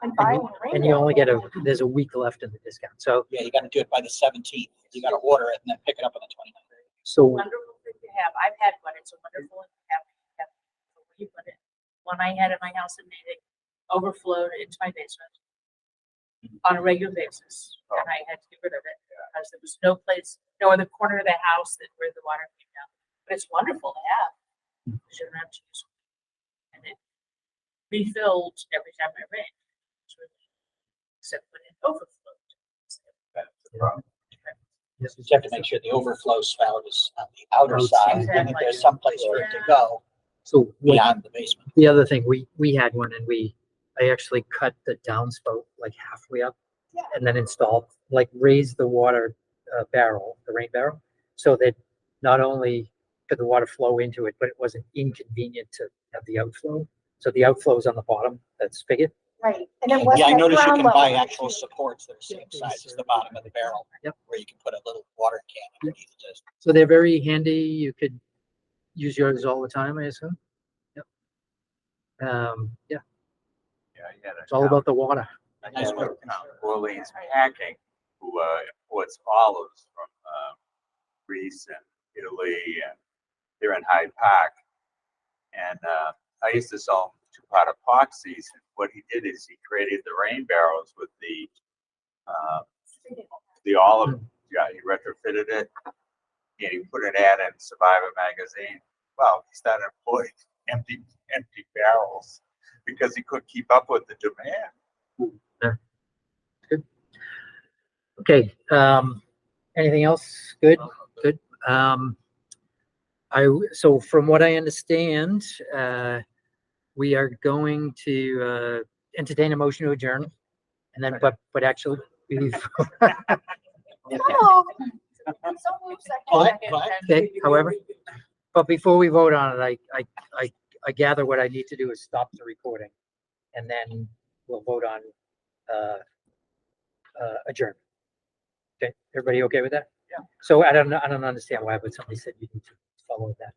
And buying a rain And you only barrel? get there's a week left in the discount. So, Yeah, you gotta do it by the 17th. You gotta order it and then pick it up on the 29th. so Wonderful thing to have. I've had one. It's a wonderful and have where you put it. One I had at my house in Natick overflowed into my basement on a regular basis, and I had to get rid of it because there was no place, no other corner of the house where the water came down. But it's wonderful to have. Because you don't have to use it. And it refilled every time I rained. It's really- Except when it overflowed. You have to make sure the overflow spout is on the outer side, and if Exactly. there's some place for it to go what, beyond the basement. the other thing, we had one and I actually cut the downspout like halfway up Yeah. and then raised the water barrel, the rain barrel, so that not only could the water flow into it, but it wasn't inconvenient to have the outflow. So the outflow is on the bottom, that spigot. Right, and it Yeah, wasn't I at noticed you ground can buy level. actual supports that are same size as the bottom of the barrel. Yep. Where you can put a little water can underneath it. Just So they're very handy. You could use yours all the time, I assume. Yep. Yeah, Yeah, yeah. it's all about the water. Nice Nice work. Orleans Packing, who imports olives from Greece and regularly, and they're in Hyde Park. And I used to sell two-part epoxies. And what he did is he created the rain barrels with the olive. Yeah, he retrofitted it, and he put an ad in Survivor magazine. Well, he started employing empty barrels because he couldn't keep up with the demand. Okay, anything else? Good, good. So from what I understand, we are going to entertain a motion to adjourn. And then, but actually, we've, Oh, so moved, second. okay, however, but before we vote on it, I gather what I need to do is stop the recording. And then we'll vote on adjourn. Okay, everybody okay with that? Yeah. So I don't understand why, but somebody said you need to follow that.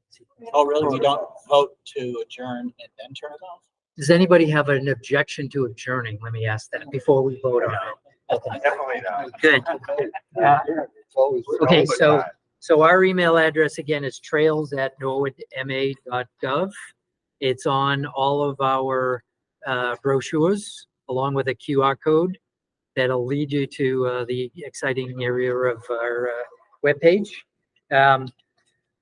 Oh, really? We don't vote to adjourn and then turn it off? Does anybody have an objection to adjourning? Let me ask that before we vote on it. Okay, Definitely not. good. It's always. Okay, so our email address again is trails@norwoodma.gov. It's on all of our brochures, along with a QR code that'll lead you to the exciting area of our webpage.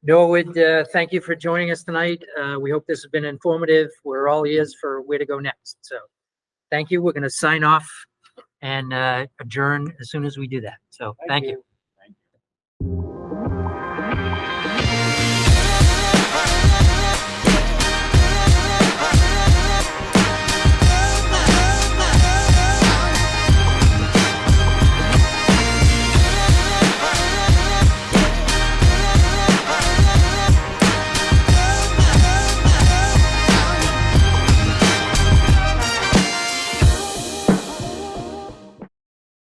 Norwood, thank you for joining us tonight. We hope this has been informative. We're all ears for where to go next. So thank you. We're going to sign off and adjourn as soon as we do that. So thank you.